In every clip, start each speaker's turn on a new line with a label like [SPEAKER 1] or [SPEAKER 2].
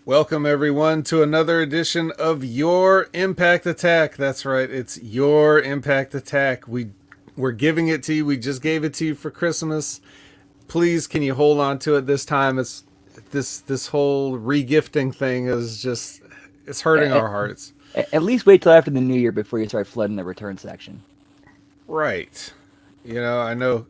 [SPEAKER 1] Welcome everyone to another edition of Your Impact Attack. That's right, it's Your Impact Attack. We're giving it to you. We just gave it to you for Christmas. Please, can you hold on to it this time? It's this whole regifting thing is just it's hurting
[SPEAKER 2] At,
[SPEAKER 1] our hearts.
[SPEAKER 2] at least wait till after the new year before you start flooding the return section.
[SPEAKER 1] Right. I know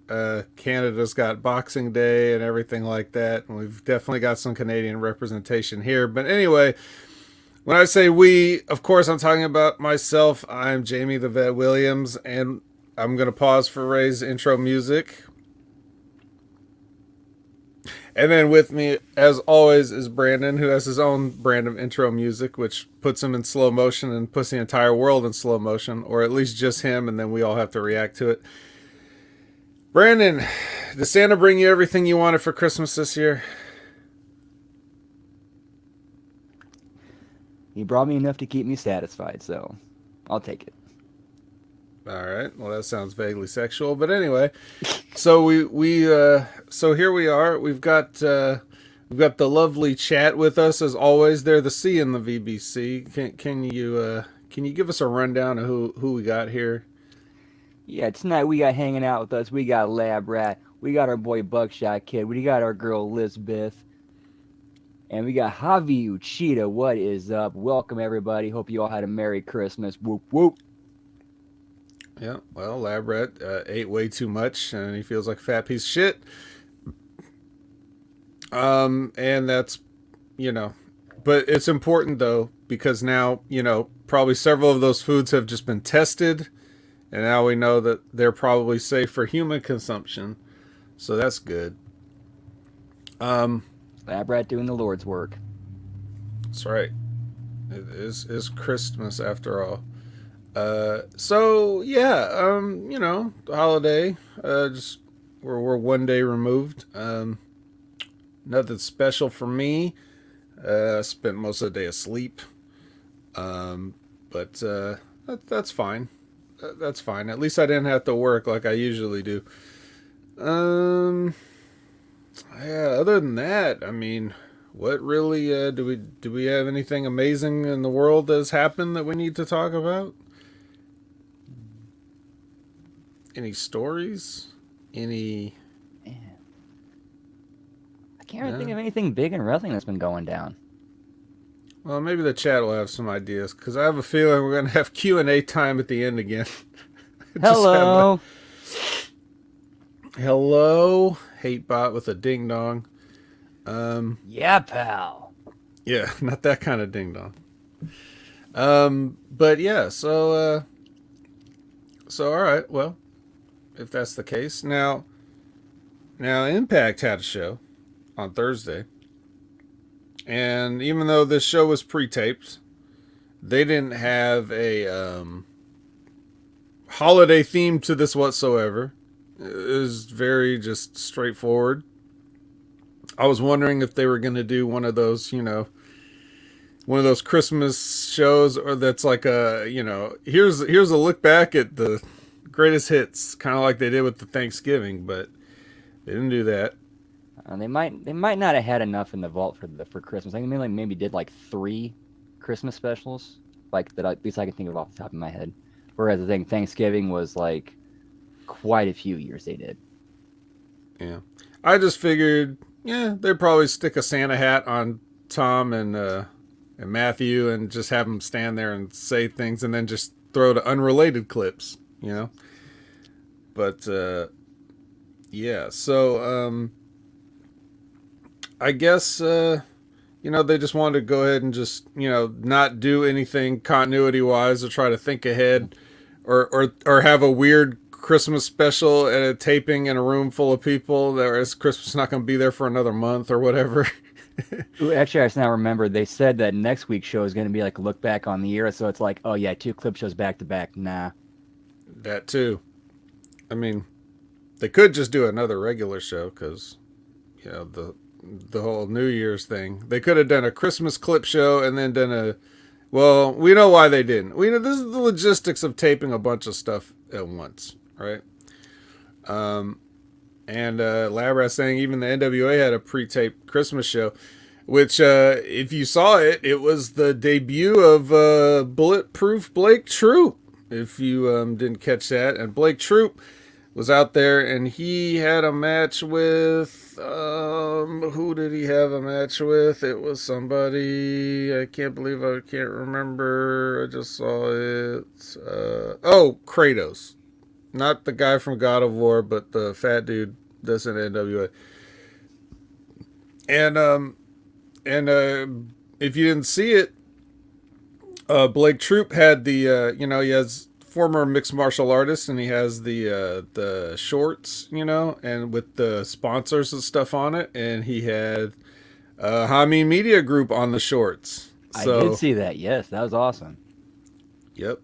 [SPEAKER 1] Canada's got Boxing Day and everything like that, and we've definitely got some Canadian representation here. But anyway, when I say we, of course, I'm talking about myself. I'm Jamie the Vet Williams, and I'm going to pause for Ray's intro music. And then with me, as always, is Brandon, who has his own brand of intro music, which puts him in slow motion and puts the entire world in slow motion, or at least just him, and then we all have to react to it. Brandon, did Santa bring you everything you wanted for Christmas this year?
[SPEAKER 2] He brought me enough to keep me satisfied, so I'll take it.
[SPEAKER 1] All right. Well, that sounds vaguely sexual, but anyway. So so here we are. We've got the lovely chat with us as always. They're the C in the VBC. Can you give us a rundown of who we got here?
[SPEAKER 2] Yeah, tonight we got hanging out with us. We got Lab Rat. We got our boy Buckshot Kid. We got our girl Lisbeth. And we got Javi Uchida. What is up? Welcome, everybody. Hope you all had a Merry Christmas. Whoop, whoop.
[SPEAKER 1] Yeah, well, Lab Rat ate way too much, and he feels like a fat piece of shit. And that's, but it's important though, because now, probably several of those foods have just been tested, and now we know that they're probably safe for human consumption. So that's good.
[SPEAKER 2] Lab Rat doing the Lord's work.
[SPEAKER 1] That's right. It is Christmas after all. So yeah, the holiday, just we're one day removed. Nothing special for me. I spent most of the day asleep. But that's fine. That's fine. At least I didn't have to work like I usually do. Yeah. Other than that, I mean, what really do we have anything amazing in the world that's happened that we need to talk about? Any stories? Any?
[SPEAKER 2] Man, I can't really think of anything big in wrestling that's been going down.
[SPEAKER 1] Well, maybe the chat will have some ideas, because I have a feeling we're going to have Q&A time at the end again.
[SPEAKER 2] Hello.
[SPEAKER 1] Hello, hate bot with a ding dong.
[SPEAKER 2] Yeah, pal.
[SPEAKER 1] Yeah, not that kind of ding dong. But yeah, so all right, well, if that's the case, now Impact had a show on Thursday, and even though this show was pre-taped, they didn't have a holiday theme to this whatsoever. It was very just straightforward. I was wondering if they were going to do one of those, one of those Christmas shows, or that's like here's a look back at the greatest hits, kind of like they did with the Thanksgiving, but they didn't do that.
[SPEAKER 2] They might not have had enough in the vault for Christmas. I think they maybe did like 3 Christmas specials, like that at least I can think of off the top of my head. Whereas I think Thanksgiving was like quite a few years they did.
[SPEAKER 1] Yeah, I just figured, they'd probably stick a Santa hat on Tom and Matthew and just have them stand there and say things, and then just throw to unrelated clips, But yeah, so I guess they just wanted to go ahead and just not do anything continuity wise, or try to think ahead, or have a weird Christmas special at a taping in a room full of people that is Christmas not going to be there for another month or whatever.
[SPEAKER 2] Ooh, actually, I just now remember they said that next week's show is going to be like a look back on the year. So it's like, oh yeah, 2 clip shows back to back. Nah.
[SPEAKER 1] That too. I mean, they could just do another regular show, because the whole New Year's thing. They could have done a Christmas clip show and then done well, we know why they didn't. We know this is the logistics of taping a bunch of stuff at once, right? And Labra saying even the NWA had a pre-taped Christmas show. which if you saw it, it was the debut of Bulletproof Blake Troop. If you didn't catch that, and Blake Troop was out there, and he had a match with who did he have a match with? It was somebody, I can't believe I can't remember. I just saw it. Kratos, not the guy from God of War, but the fat dude that's in NWA. And if you didn't see it, Blake Troop had the he has former mixed martial artist, and he has the shorts, and with the sponsors and stuff on it, and he had Hami Media Group on the shorts. So,
[SPEAKER 2] I did see that. Yes, that was awesome.
[SPEAKER 1] Yep.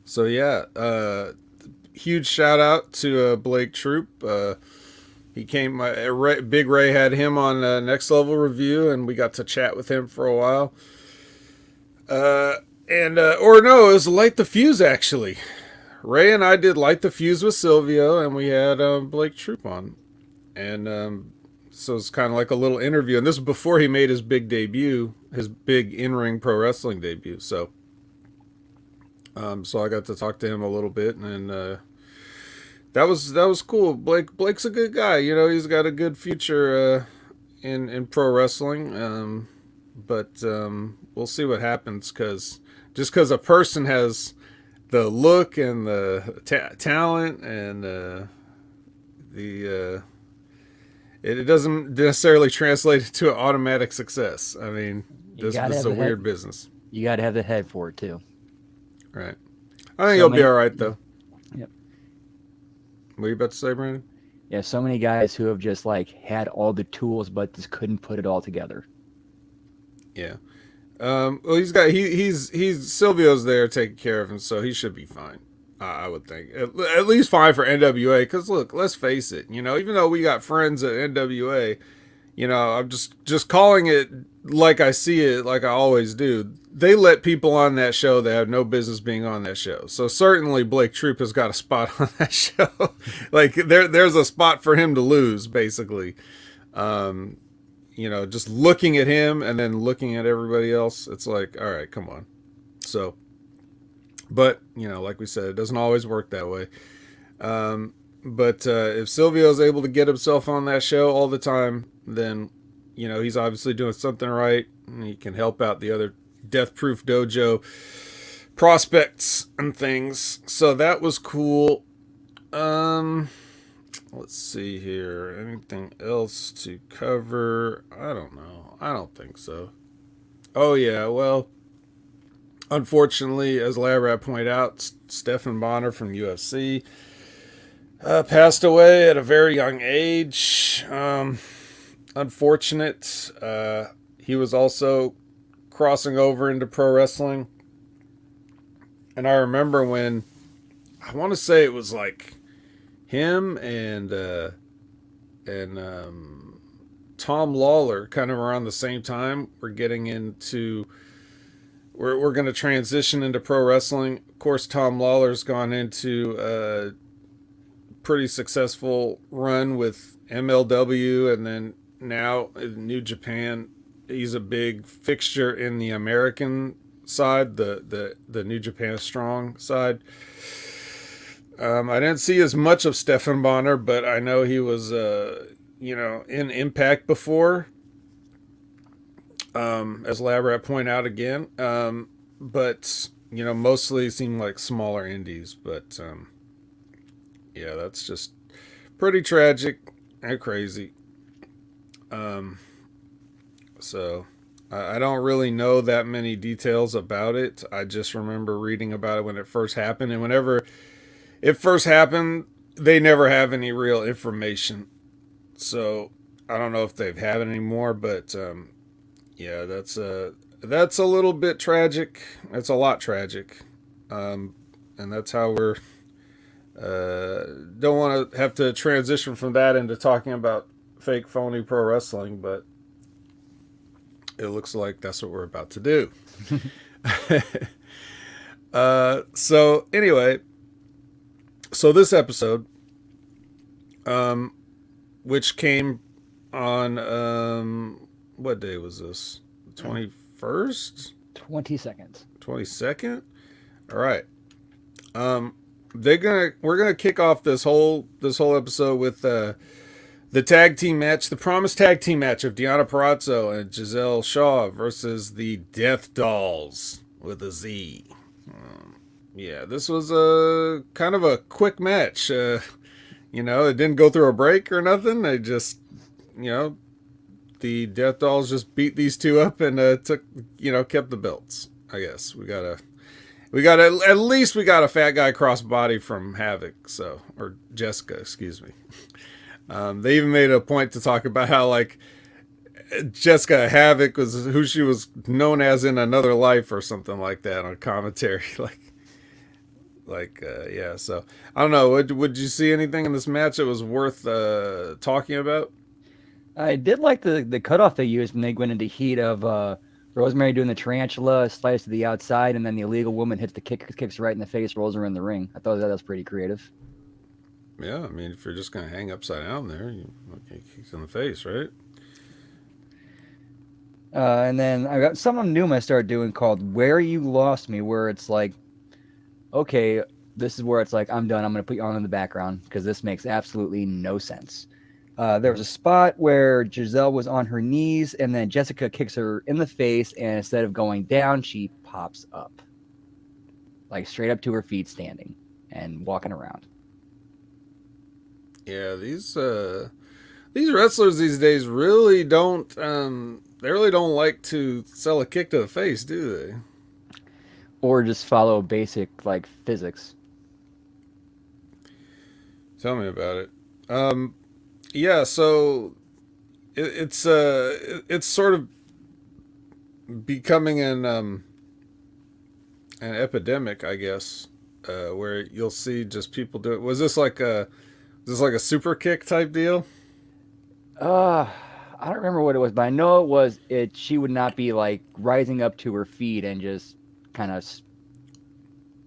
[SPEAKER 1] So yeah, huge shout out to Blake Troop. He came. Big Ray had him on Next Level Review, and we got to chat with him for a while. It was Light the Fuse, actually. Ray and I did Light the Fuse with Silvio, and we had Blake Troop on. And so it's kind of like a little interview. And this was before he made his big debut, his big in-ring pro wrestling debut. So I got to talk to him a little bit, and that was cool. Blake's a good guy. He's got a good future in pro wrestling. But we'll see what happens, because just because a person has the look and the talent and it doesn't necessarily translate to an automatic success. I mean, this is a weird business.
[SPEAKER 2] You got to have the head for it too.
[SPEAKER 1] Right. I think you'll be all right, though.
[SPEAKER 2] Yep.
[SPEAKER 1] What are you about to say, Brandon?
[SPEAKER 2] Yeah, so many guys who have just had all the tools but just couldn't put it all together.
[SPEAKER 1] Yeah. Well, he's Silvio's there taking care of him, so he should be fine. I would think at least fine for NWA. Because look, let's face it. Even though we got friends at NWA, I'm just calling it like I see it, like I always do. They let people on that show that have no business being on that show. So certainly Blake Troop has got a spot on that show. There's a spot for him to lose, basically. Just looking at him and then looking at everybody else, it's like, all right, come on. So, but, like we said, it doesn't always work that way. But if Silvio's able to get himself on that show all the time, then, he's obviously doing something right, and he can help out the other Death Proof Dojo prospects and things. So that was cool. Let's see here. Anything else to cover? I don't know. I don't think so. Oh, yeah. Well, unfortunately, as Lab Rat pointed out, Stephan Bonner from UFC passed away at a very young age. Unfortunate. He was also crossing over into pro wrestling. And I remember when, I want to say it was like him and Tom Lawler kind of around the same time. We're going to transition into pro wrestling. Of course, Tom Lawler's gone into a pretty successful run with MLW, and then now in New Japan, he's a big fixture in the American side, the New Japan Strong side. I didn't see as much of Stephan Bonner, but I know he was, in Impact before, as Labrat pointed out again. But, mostly seemed like smaller indies. But, yeah, that's just pretty tragic and crazy. So I don't really know that many details about it. I just remember reading about it when it first happened. And whenever it first happened, they never have any real information. So I don't know if they've had it anymore, but yeah, that's a little bit tragic. That's a lot tragic. And that's how we're don't want to have to transition from that into talking about fake phony pro wrestling, but it looks like that's what we're about to do. So anyway, so this episode, which came on what day was this? 21st?
[SPEAKER 2] 20 seconds.
[SPEAKER 1] 22nd? All right. We're gonna kick off this whole episode with the tag team match, the promised tag team match of Deonna Purrazzo and Giselle Shaw versus the Death Dolls with a Z. Yeah, this was a kind of a quick match. It didn't go through a break or nothing. They just, the Death Dolls just beat these two up and kept the belts. I guess we got at least we got a fat guy crossbody from Havoc, or Jessica, excuse me. They even made a point to talk about how like Jessica Havoc was who she was known as in another life or something like that on commentary. Yeah. So I don't know. Would you see anything in this match that was worth talking about?
[SPEAKER 2] I did like the cutoff they used when they went into heat of Rosemary doing the tarantula slice to the outside, and then the illegal woman hits the kicks right in the face, rolls her in the ring. I thought that was pretty creative.
[SPEAKER 1] Yeah, I mean, if you're just gonna hang upside down there, you kicks in the face, right?
[SPEAKER 2] And then I got something new I started doing called "Where You Lost Me," where it's like, okay, this is where it's like, I'm done. I'm gonna put you on in the background because this makes absolutely no sense. There was a spot where Giselle was on her knees, and then Jessica kicks her in the face, and instead of going down, she pops up, like straight up to her feet, standing and walking around.
[SPEAKER 1] Yeah, these wrestlers these days really don't they really don't like to sell a kick to the face, do they?
[SPEAKER 2] Or just follow basic like physics.
[SPEAKER 1] Tell me about it. Yeah, so it's sort of becoming an epidemic, I guess, where you'll see just people do it. Was this like a super kick type deal?
[SPEAKER 2] I don't remember what it was, but I know it was it. She would not be like rising up to her feet and just kind of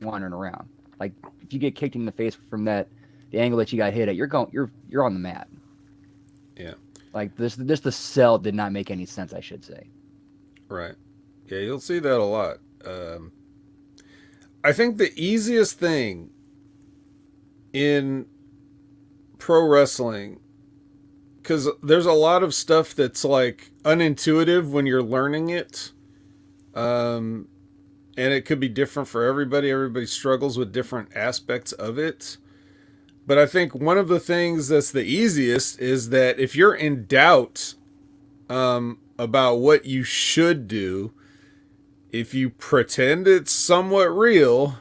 [SPEAKER 2] wandering around. Like if you get kicked in the face from the angle that you got hit at, you're on the mat.
[SPEAKER 1] Yeah.
[SPEAKER 2] Like this the sell did not make any sense, I should say.
[SPEAKER 1] Right. Yeah, you'll see that a lot. I think the easiest thing in pro wrestling, because there's a lot of stuff that's like unintuitive when you're learning it, and it could be different for everybody. Everybody struggles with different aspects of it. But I think one of the things that's the easiest is that if you're in doubt about what you should do, if you pretend it's somewhat real,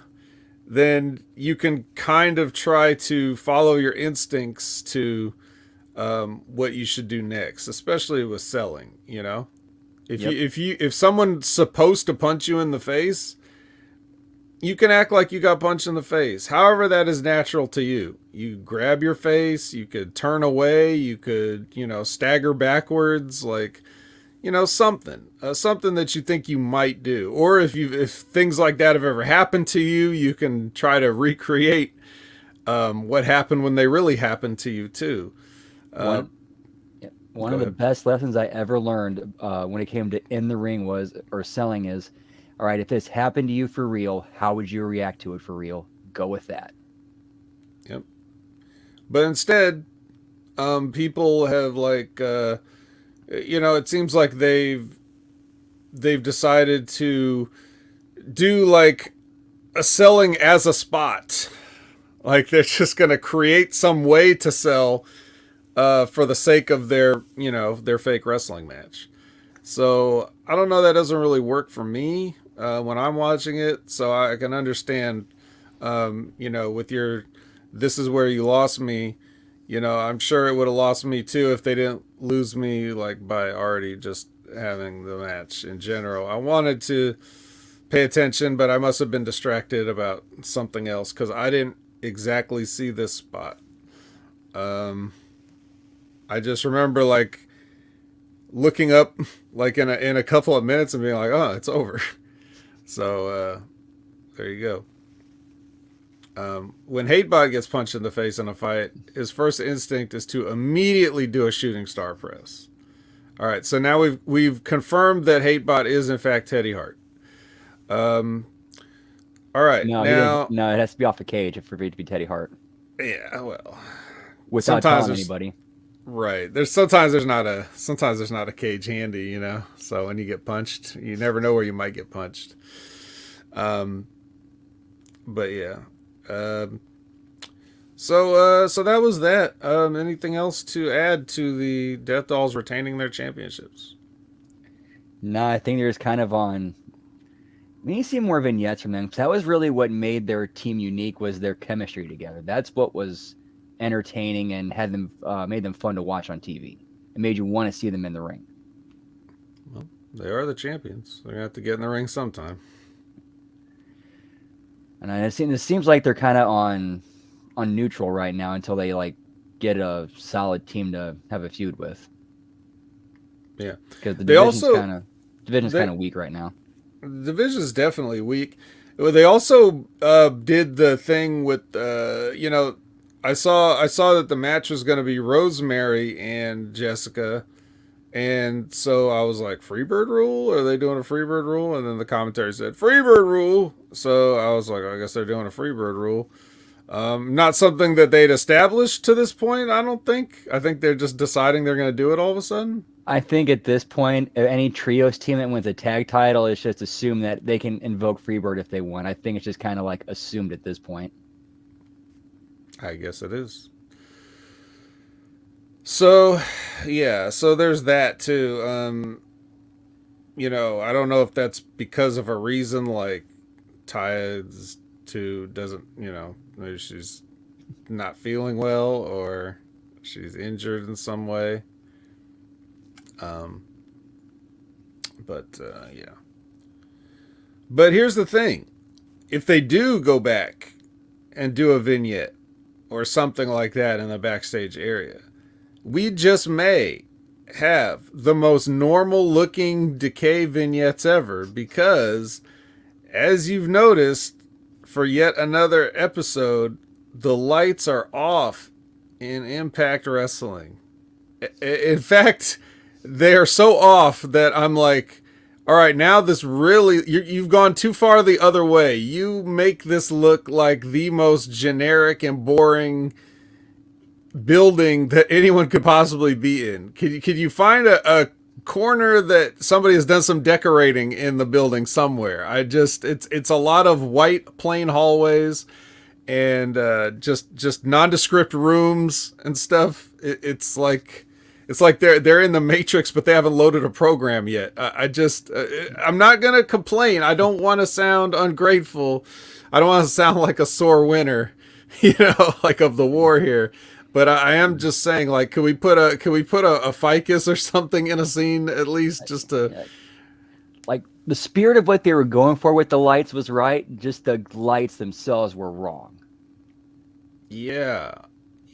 [SPEAKER 1] then you can kind of try to follow your instincts to what you should do next, especially with selling. If someone's supposed to punch you in the face, you can act like you got punched in the face. However, that is natural to you. You grab your face, you could turn away, you could, stagger backwards, like, something that you think you might do. Or if things like that have ever happened to you, you can try to recreate what happened when they really happened to you too.
[SPEAKER 2] One of the best lessons I ever learned when it came to in the ring or selling is, all right, if this happened to you for real, how would you react to it for real? Go with that.
[SPEAKER 1] Yep. But instead, people have like, it seems like they've decided to do like a selling as a spot. Like they're just going to create some way to sell for the sake of their fake wrestling match. So I don't know, that doesn't really work for me when I'm watching it. So I can understand, with your, this is where you lost me. I'm sure it would have lost me too if they didn't lose me like by already just having the match in general. I wanted to pay attention, but I must have been distracted about something else because I didn't exactly see this spot. I just remember like looking up like in a couple of minutes and being like, oh, it's over. So there you go. When Hatebot gets punched in the face in a fight, his first instinct is to immediately do a shooting star press. All right, so now we've confirmed that Hatebot is in fact Teddy Hart. All right,
[SPEAKER 2] No, he didn't.
[SPEAKER 1] now,
[SPEAKER 2] No, it has to be off the cage for it to be Teddy Hart
[SPEAKER 1] yeah, well,
[SPEAKER 2] without
[SPEAKER 1] sometimes
[SPEAKER 2] telling
[SPEAKER 1] there's
[SPEAKER 2] anybody.
[SPEAKER 1] right. There's not a cage handy, So when you get punched, you never know where you might get punched. But yeah. So that was that. Anything else to add to the Death Dolls retaining their championships?
[SPEAKER 2] No, I think there's kind of on. We need to see more vignettes from them because that was really what made their team unique was their chemistry together. That's what was entertaining and had them made them fun to watch on TV. It made you want to see them in the ring.
[SPEAKER 1] Well, they are the champions. They're gonna have to get in the ring sometime.
[SPEAKER 2] And it seems like they're kind of on neutral right now until they like get a solid team to have a feud with.
[SPEAKER 1] Yeah,
[SPEAKER 2] because the
[SPEAKER 1] they
[SPEAKER 2] division's kind of weak right now.
[SPEAKER 1] The division's definitely weak. They also did the thing with I saw that the match was going to be Rosemary and Jessica, and so I was like, Freebird rule? Are they doing a Freebird rule? And then the commentary said Freebird rule, so I was like, I guess they're doing a Freebird rule. Not something that they'd established to this point, I don't think. I think they're just deciding they're going to do it all of a sudden.
[SPEAKER 2] I think at this point, any trios team that wins a tag title is just assume that they can invoke Freebird if they win. I think it's just kind of like assumed at this point.
[SPEAKER 1] I guess it is. So, yeah, so there's that too. I don't know if that's because of a reason like Tides doesn't, maybe she's not feeling well or she's injured in some way. Yeah. But here's the thing. If they do go back and do a vignette or something like that in the backstage area, we just may have the most normal looking Decay vignettes ever because, as you've noticed, for yet another episode, the lights are off in Impact Wrestling. In fact, they are so off that I'm like, all right, now this really, you've gone too far the other way. You make this look like the most generic and boring building that anyone could possibly be in. Could you find a corner that somebody has done some decorating in the building somewhere? It's a lot of white plain hallways and just nondescript rooms and stuff. It's like they're in the Matrix, but they haven't loaded a program yet. I'm not gonna complain. I don't want to sound ungrateful. I don't want to sound like a sore winner, like of the war here. But I am just saying, like, could we put a ficus or something in a scene at least, just to,
[SPEAKER 2] like, the spirit of what they were going for with the lights was right. Just the lights themselves were wrong.
[SPEAKER 1] Yeah.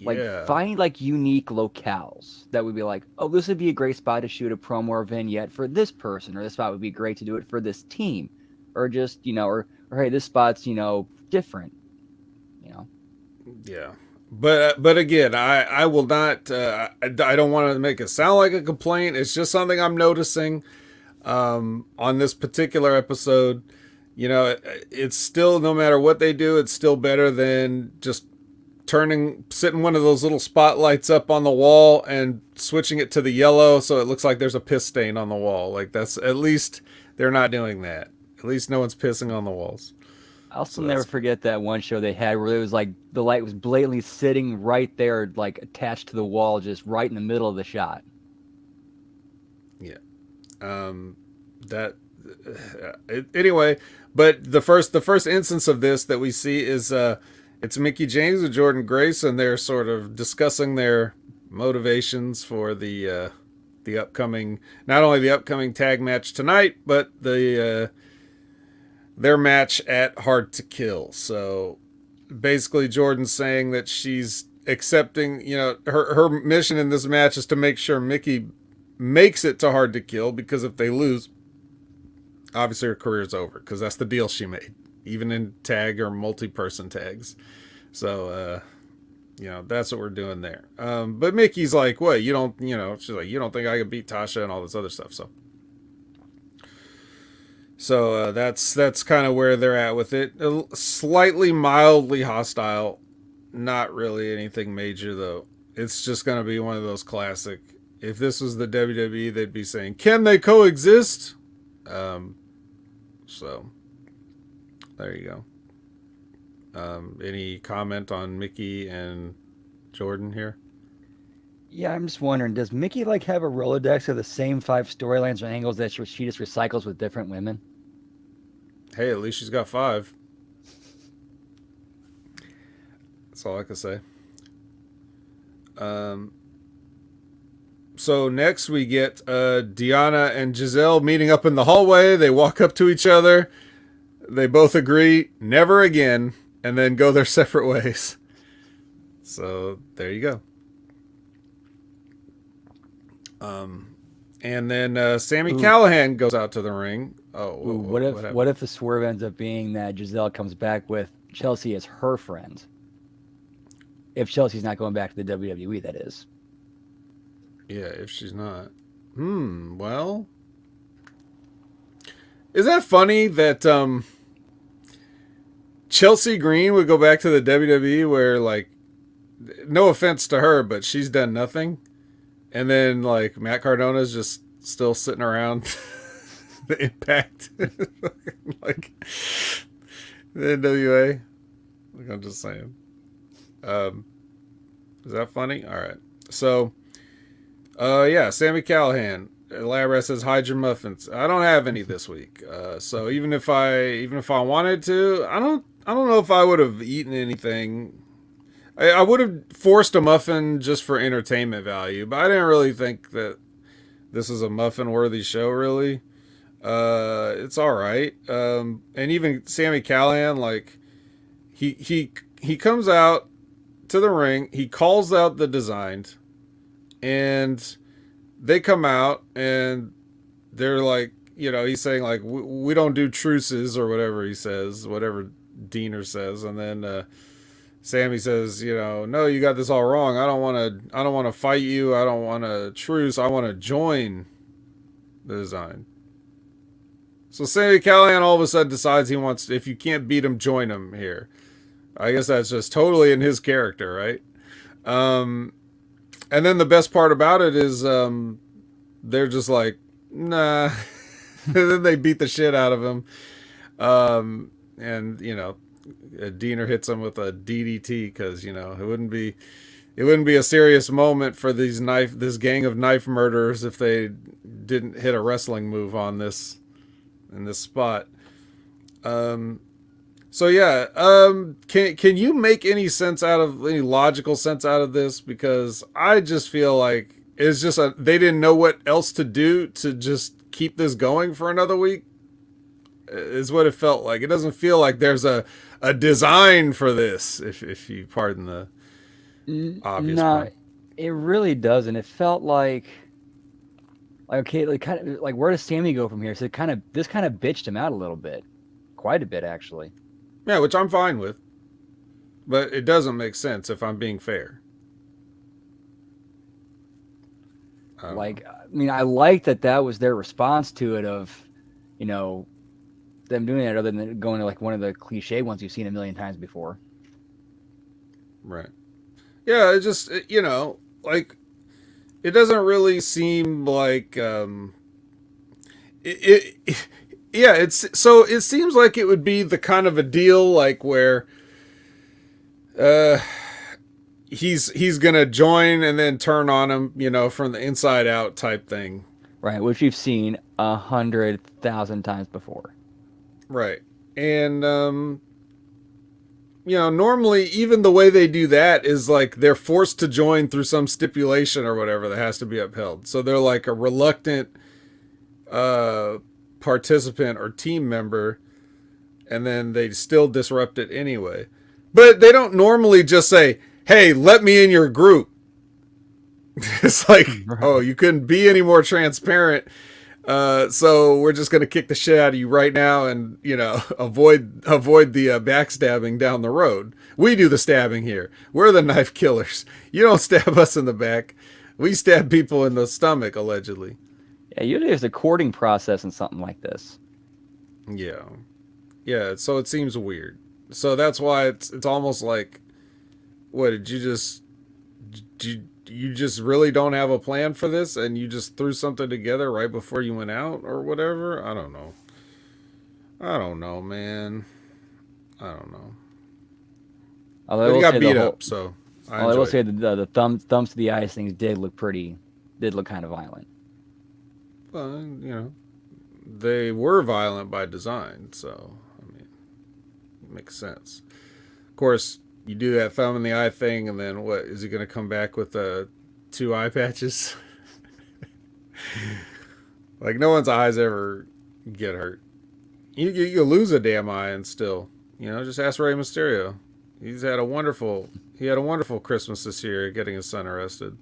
[SPEAKER 2] Like, find like unique locales that would be like, oh, this would be a great spot to shoot a promo or vignette for this person, or this spot would be great to do it for this team, or just or hey, this spot's different,
[SPEAKER 1] Yeah, but again, I will not. I don't want to make it sound like a complaint. It's just something I'm noticing on this particular episode. It's still, no matter what they do, it's still better than just sitting one of those little spotlights up on the wall and switching it to the yellow so it looks like there's a piss stain on the wall. Like, that's, at least they're not doing that. At least no one's pissing on the walls.
[SPEAKER 2] I also never forget that one show they had where it was like the light was blatantly sitting right there, like attached to the wall, just right in the middle of the shot.
[SPEAKER 1] Yeah. Anyway, but the first instance of this that we see is it's Mickey James and Jordan Grace, and they're sort of discussing their motivations for the upcoming, not only the upcoming tag match tonight, but their match at Hard to Kill. So basically, Jordan's saying that she's accepting, her mission in this match is to make sure Mickey makes it to Hard to Kill, because if they lose, obviously her career's over, because that's the deal she made. even in tag or multi-person tags. So, that's what we're doing there. But Mickey's like, what? You don't, she's like, you don't think I could beat Tasha and all this other stuff. So that's kind of where they're at with it. Slightly mildly hostile. Not really anything major, though. It's just going to be one of those classic. If this was the WWE, they'd be saying, can they coexist? So, there you go. Any comment on Mickey and Jordan here?
[SPEAKER 2] Yeah, I'm just wondering, does Mickey have a Rolodex of the same 5 storylines or angles that she just recycles with different women?
[SPEAKER 1] Hey, at least she's got 5. That's all I can say. So next we get Deanna and Giselle meeting up in the hallway. They walk up to each other. They both agree, never again, and then go their separate ways. So there you go. And then Sami Callihan goes out to the ring.
[SPEAKER 2] What if the swerve ends up being that Giselle comes back with Chelsea as her friend? If Chelsea's not going back to the WWE, that is.
[SPEAKER 1] Yeah, if she's not. Well. Is that funny that Chelsea Green would go back to the WWE where, no offense to her, but she's done nothing? And then, Matt Cardona's just still sitting around the Impact. The NWA. I'm just saying. Is that funny? All right. So, Sami Callihan. Lab Rat says, hide your muffins. I don't have any this week. So even if I wanted to, I don't know if I would have eaten anything. I would have forced a muffin just for entertainment value, but I didn't really think that this is a muffin-worthy show, really. It's all right. And even Sami Callihan, he comes out to the ring, he calls out the Designed, and they come out, and they're he's saying, we don't do truces, or whatever he says, whatever Diener says, and then Sammy says, no, you got this all wrong. I don't want to fight you. I don't want to truce. I want to join the Design. So Sami Callihan all of a sudden decides he wants, if you can't beat him, join him here. I guess that's just totally in his character, right? And then the best part about it is they're just like, nah. And then they beat the shit out of him. And, Diener hits him with a DDT because, it wouldn't be a serious moment for this gang of knife murderers if they didn't hit a wrestling move in this spot. So yeah, can you make any logical sense out of this? Because I just feel like it's just they didn't know what else to do to just keep this going for another week. Is what it felt like. It doesn't feel like there's a design for this, if you pardon the obvious point.
[SPEAKER 2] It really doesn't. It felt like okay, kind of where does Sammy go from here? So this kind of bitched him out a little bit, quite a bit actually.
[SPEAKER 1] Yeah, which I'm fine with, but it doesn't make sense if I'm being fair.
[SPEAKER 2] I like that was their response to it of, them doing that, other than going to one of the cliche ones you've seen a million times before.
[SPEAKER 1] Right. Yeah, it just, it doesn't really seem like, it seems like it would be the kind of a deal where, he's gonna join and then turn on him, from the inside out type thing.
[SPEAKER 2] Right, which we've seen 100,000 times before.
[SPEAKER 1] Right. And, normally even the way they do that is they're forced to join through some stipulation or whatever that has to be upheld. So they're like a reluctant participant or team member, and then they still disrupt it anyway. But they don't normally just say, hey, let me in your group. It's like, oh, you couldn't be any more transparent. So we're just gonna kick the shit out of you right now, and avoid the backstabbing down the road. We do the stabbing here. We're the knife killers. You don't stab us in the back. We stab people in the stomach, allegedly.
[SPEAKER 2] Yeah, usually there's a courting process in something like this.
[SPEAKER 1] Yeah, yeah. So it seems weird. So that's why it's almost like, what did you just you just really don't have a plan for this, and you just threw something together right before you went out or whatever? I don't know. I don't know, man. I don't know.
[SPEAKER 2] Although I
[SPEAKER 1] But he
[SPEAKER 2] will
[SPEAKER 1] got
[SPEAKER 2] say
[SPEAKER 1] beat
[SPEAKER 2] the
[SPEAKER 1] up,
[SPEAKER 2] whole,
[SPEAKER 1] so I
[SPEAKER 2] although I will
[SPEAKER 1] enjoyed
[SPEAKER 2] say
[SPEAKER 1] it.
[SPEAKER 2] the thumbs to the eyes things did look kind of violent.
[SPEAKER 1] Well, they were violent by design, so I mean, it makes sense. Of course, you do that thumb in the eye thing, and then what? Is he going to come back with two eye patches? Like no one's eyes ever get hurt. You lose a damn eye and still, just ask Rey Mysterio. He had a wonderful Christmas this year, getting his son arrested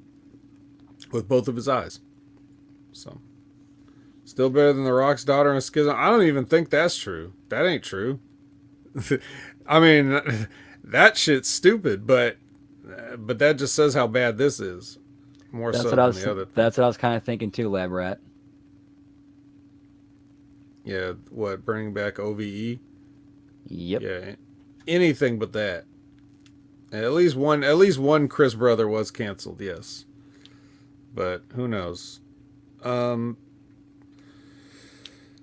[SPEAKER 1] with both of his eyes. So still better than the Rock's daughter and Schism. I don't even think that's true. That ain't true. I mean, that shit's stupid, but that just says how bad this is, more
[SPEAKER 2] That's
[SPEAKER 1] so
[SPEAKER 2] what I
[SPEAKER 1] than
[SPEAKER 2] was
[SPEAKER 1] the other thing.
[SPEAKER 2] that's what I was kind of thinking too, Lab Rat.
[SPEAKER 1] Yeah, what, bringing back OVE?
[SPEAKER 2] Yep.
[SPEAKER 1] Yeah, anything but that. At least one Chris brother was canceled, yes, but who knows? Um.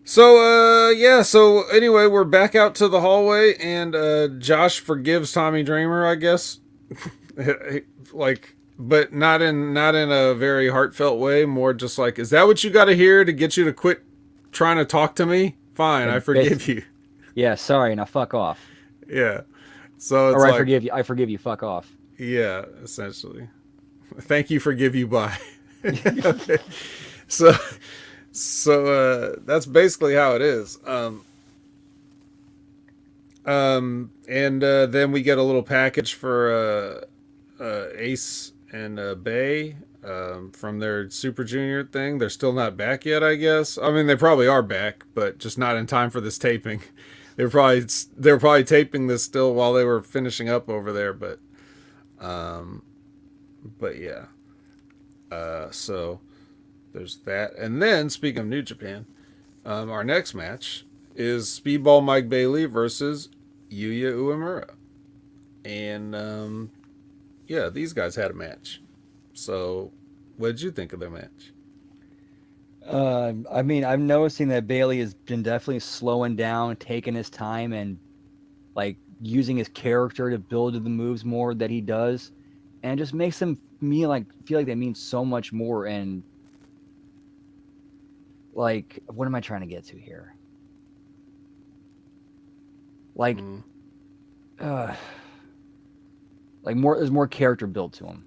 [SPEAKER 1] So yeah. So anyway, we're back out to the hallway, and Josh forgives Tommy Dreamer, I guess. Like, but not in a very heartfelt way. More just like, is that what you got to hear to get you to quit trying to talk to me? Fine, I
[SPEAKER 2] And
[SPEAKER 1] forgive you.
[SPEAKER 2] yeah, sorry, now fuck off.
[SPEAKER 1] Yeah. So it's
[SPEAKER 2] Or I
[SPEAKER 1] like,
[SPEAKER 2] forgive you. I forgive you. Fuck off.
[SPEAKER 1] yeah, essentially. Thank you, forgive you, bye. Okay. So that's basically how it is. And then we get a little package for Ace and Bay from their Super Junior thing. They're still not back yet, I guess. I mean, they probably are back, but just not in time for this taping. They were probably taping this still while they were finishing up over there, but yeah. So there's that, and then speaking of New Japan, our next match is Speedball Mike Bailey versus Yuya Uemura, and yeah, these guys had a match. So, what did you think of their match?
[SPEAKER 2] I mean, I'm noticing that Bailey has been definitely slowing down, taking his time, and like using his character to build the moves more that he does, and it just makes them feel like they mean so much more. And like, what am I trying to get to here? Like,
[SPEAKER 1] Mm,
[SPEAKER 2] uh, like there's more character built to him.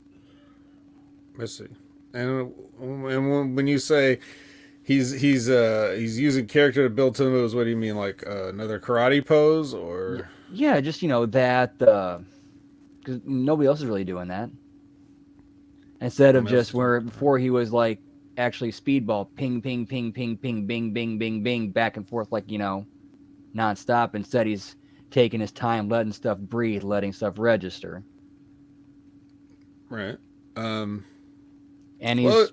[SPEAKER 1] let's see. And when you say he's using character to build to the moves, what do you mean? Like another karate pose,
[SPEAKER 2] Yeah,
[SPEAKER 1] or
[SPEAKER 2] yeah, just that because nobody else is really doing that. Instead
[SPEAKER 1] what
[SPEAKER 2] of just
[SPEAKER 1] message?
[SPEAKER 2] where before he was like actually speedball, ping, ping, ping, ping, ping, bing, bing, bing, bing, back and forth like nonstop. Instead, he's taking his time, letting stuff breathe, letting stuff register,
[SPEAKER 1] Right. Um.
[SPEAKER 2] and
[SPEAKER 1] Well,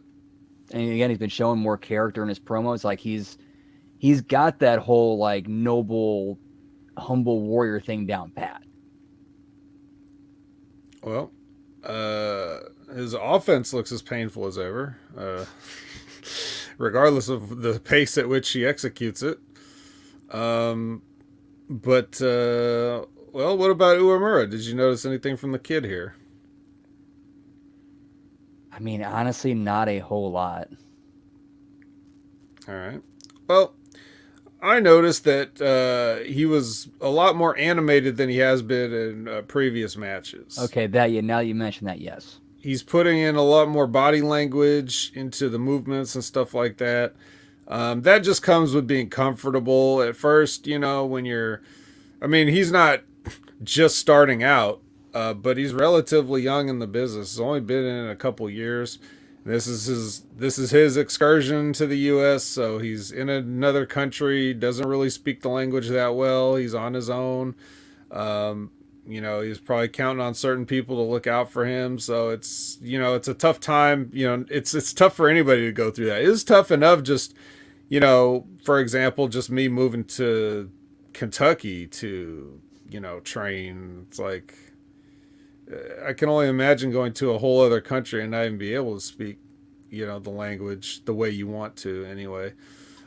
[SPEAKER 2] he's been showing more character in his promos. Like he's got that whole like noble, humble warrior thing down pat.
[SPEAKER 1] Well, his offense looks as painful as ever, regardless of the pace at which he executes it. Um, but well, what about Uemura? Did you notice anything from the kid here?
[SPEAKER 2] I mean, honestly, not a whole lot.
[SPEAKER 1] All right. Well, I noticed that he was a lot more animated than he has been in previous matches.
[SPEAKER 2] Okay, now you mentioned that, yes.
[SPEAKER 1] He's putting in a lot more body language into the movements and stuff like that. That just comes with being comfortable at first, when you're. I mean, he's not just starting out, but he's relatively young in the business. He's only been in it a couple years. This is his excursion to the U.S. So he's in another country, doesn't really speak the language that well. He's on his own. He's probably counting on certain people to look out for him. So it's a tough time. It's tough for anybody to go through that. It is tough enough just, for example, just me moving to Kentucky to, train. It's like, I can only imagine going to a whole other country and not even be able to speak, the language the way you want to anyway.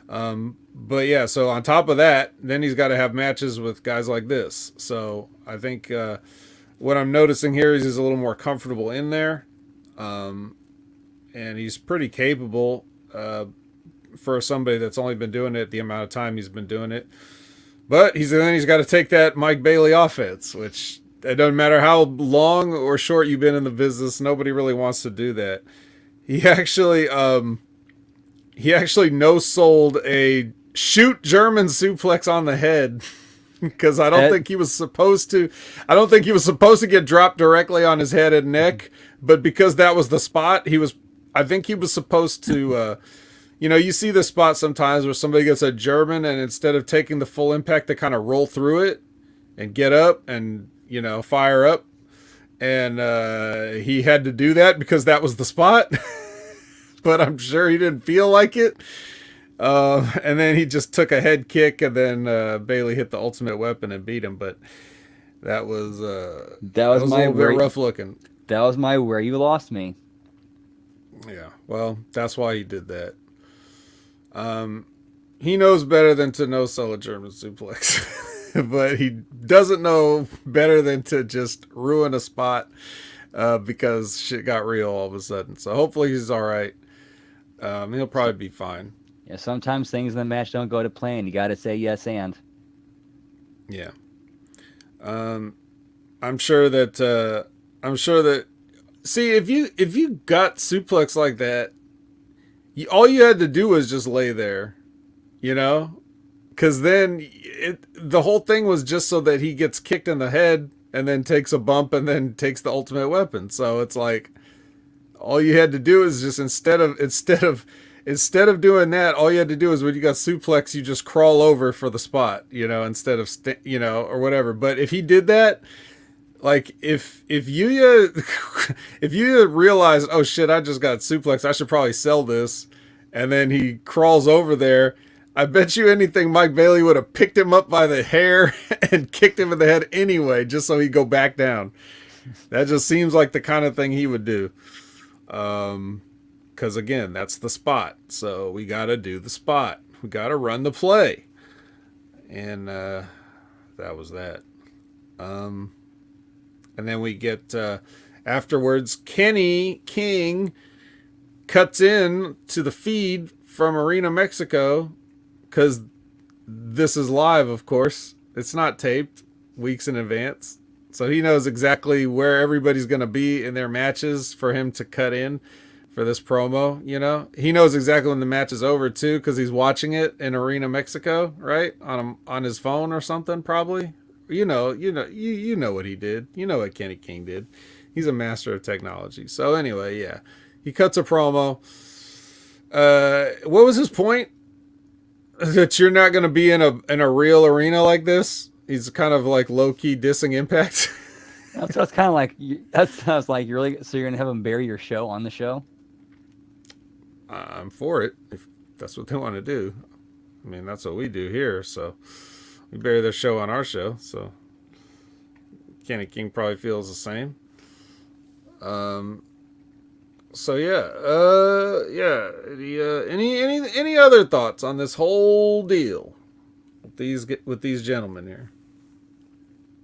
[SPEAKER 1] But yeah, so on top of that, then he's got to have matches with guys like this. So I think what I'm noticing here is he's a little more comfortable in there. And he's pretty capable for somebody that's only been doing it the amount of time he's been doing it. But he's got to take that Mike Bailey offense, which it doesn't matter how long or short you've been in the business. Nobody really wants to do that. He actually no-sold a shoot German suplex on the head because I don't think he was supposed to. I don't think he was supposed to get dropped directly on his head and neck, but because that was the spot, I think he was supposed to. You see the spot sometimes where somebody gets a German and instead of taking the full impact, they kind of roll through it and get up and fire up. And he had to do that because that was the spot. But I'm sure he didn't feel like it. And then he just took a head kick, and then Bailey hit the ultimate weapon and beat him. But that was a little bit rough looking.
[SPEAKER 2] That was my where you lost me.
[SPEAKER 1] Yeah, well, that's why he did that. He knows better than to no-sell a German suplex. But he doesn't know better than to just ruin a spot because shit got real all of a sudden. So hopefully he's all right. He'll probably be fine.
[SPEAKER 2] Yeah, sometimes things in the match don't go to plan. You got to say yes and.
[SPEAKER 1] Yeah. I'm sure that. See, if you got suplex like that, all you had to do was just lay there, because then the whole thing was just so that he gets kicked in the head and then takes a bump and then takes the ultimate weapon. So it's like all you had to do is just instead of doing that, all you had to do is when you got suplex, you just crawl over for the spot, instead of or whatever. But if he did that, like if you realized, oh shit, I just got suplex, I should probably sell this, and then he crawls over there, I bet you anything Mike Bailey would have picked him up by the hair and kicked him in the head anyway, just so he'd go back down. That just seems like the kind of thing he would do. Because again, that's the spot. So we got to do the spot. We got to run the play. And that was that. And then we get afterwards, Kenny King cuts in to the feed from Arena Mexico, because this is live, of course. It's not taped weeks in advance. So he knows exactly where everybody's going to be in their matches for him to cut in for this promo, He knows exactly when the match is over, too, because he's watching it in Arena Mexico, right? On his phone or something, probably. You know what he did. You know what Kenny King did. He's a master of technology. So anyway, yeah. He cuts a promo. What was his point? That you're not going to be in a real arena like this? He's kind of like low-key dissing Impact.
[SPEAKER 2] That's kind of like, that sounds like you're going to have him bury your show on the show?
[SPEAKER 1] I'm for it, if that's what they want to do. I mean, that's what we do here, so we bury their show on our show, so Kenny King probably feels the same. So yeah. Any other thoughts on this whole deal with these gentlemen here?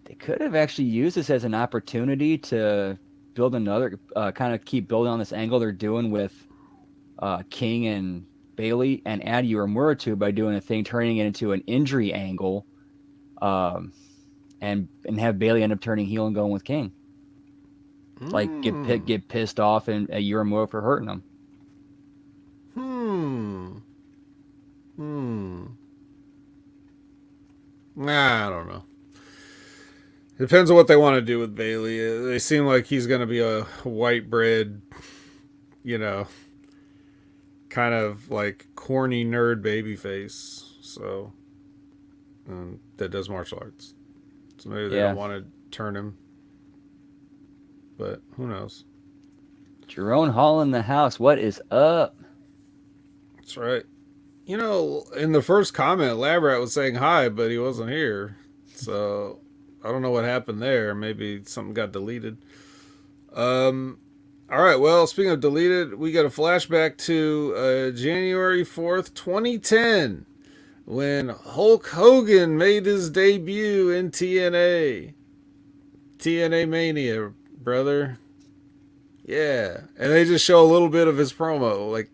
[SPEAKER 2] They could have actually used this as an opportunity to build another, kind of keep building on this angle they're doing with King and Bailey, and add Uemura to by doing a thing, turning it into an injury angle, and have Bailey end up turning heel and going with King. Like get pissed off and at Uemura for hurting him.
[SPEAKER 1] Nah, I don't know. Depends on what they want to do with Bailey. They seem like he's going to be a white bread, kind of like corny nerd baby face. So that does martial arts. So maybe they don't
[SPEAKER 2] Yeah.
[SPEAKER 1] want to turn him. But who knows?
[SPEAKER 2] Jerome Hall in the house. What is up?
[SPEAKER 1] That's right. You know, in the first comment, Labrat was saying hi, but he wasn't here. So I don't know what happened there. Maybe something got deleted. All right. Well, speaking of deleted, we got a flashback to January 4th, 2010, when Hulk Hogan made his debut in TNA. TNA Mania, brother. Yeah. And they just show a little bit of his promo. Like,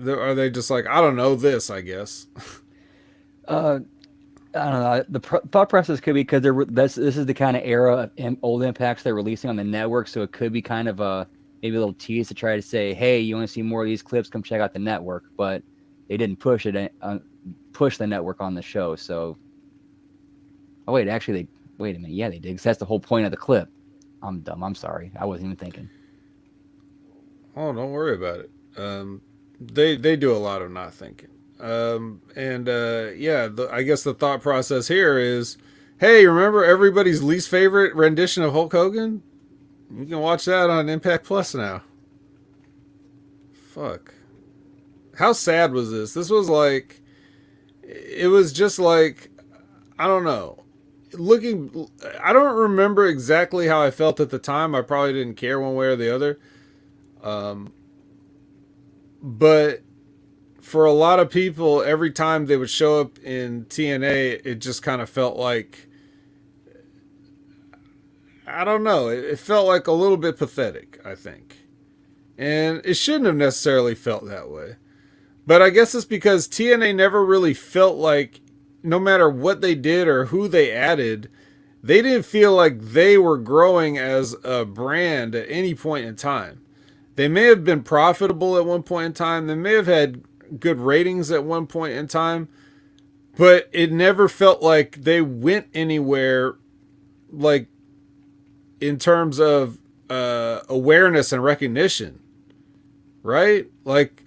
[SPEAKER 1] are they just like, I don't know this, I guess.
[SPEAKER 2] Uh, I don't know. The thought process could be because this is the kind of era of old impacts they're releasing on the network, so it could be kind of a maybe a little tease to try to say, "Hey, you want to see more of these clips? Come check out the network." But they didn't push the network on the show. So, oh wait, actually, wait a minute. Yeah, they did. 'Cause that's the whole point of the clip. I'm dumb. I'm sorry. I wasn't even thinking.
[SPEAKER 1] Oh, don't worry about it. They do a lot of not thinking. I guess the thought process here is, hey, remember everybody's least favorite rendition of Hulk Hogan? You can watch that on Impact Plus now. Fuck. How sad was this? This was like, it was just like, I don't know. I don't remember exactly how I felt at the time. I probably didn't care one way or the other. But for a lot of people, every time they would show up in TNA, it just kind of felt like, I don't know, it felt like a little bit pathetic, I think. And it shouldn't have necessarily felt that way. But I guess it's because TNA never really felt like, no matter what they did or who they added, they didn't feel like they were growing as a brand at any point in time. They may have been profitable at one point in time. They may have had good ratings at one point in time. But it never felt like they went anywhere, like, in terms of awareness and recognition. Right? Like,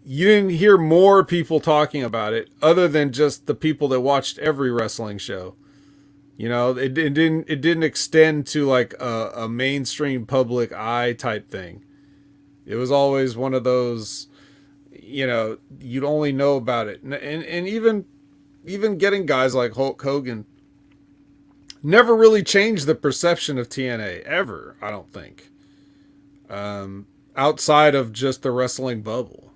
[SPEAKER 1] you didn't hear more people talking about it other than just the people that watched every wrestling show. You know, it didn't extend to like a mainstream public eye type thing. It was always one of those, you know, you'd only know about it. And even getting guys like Hulk Hogan never really changed the perception of TNA ever, I don't think. Outside of just the wrestling bubble.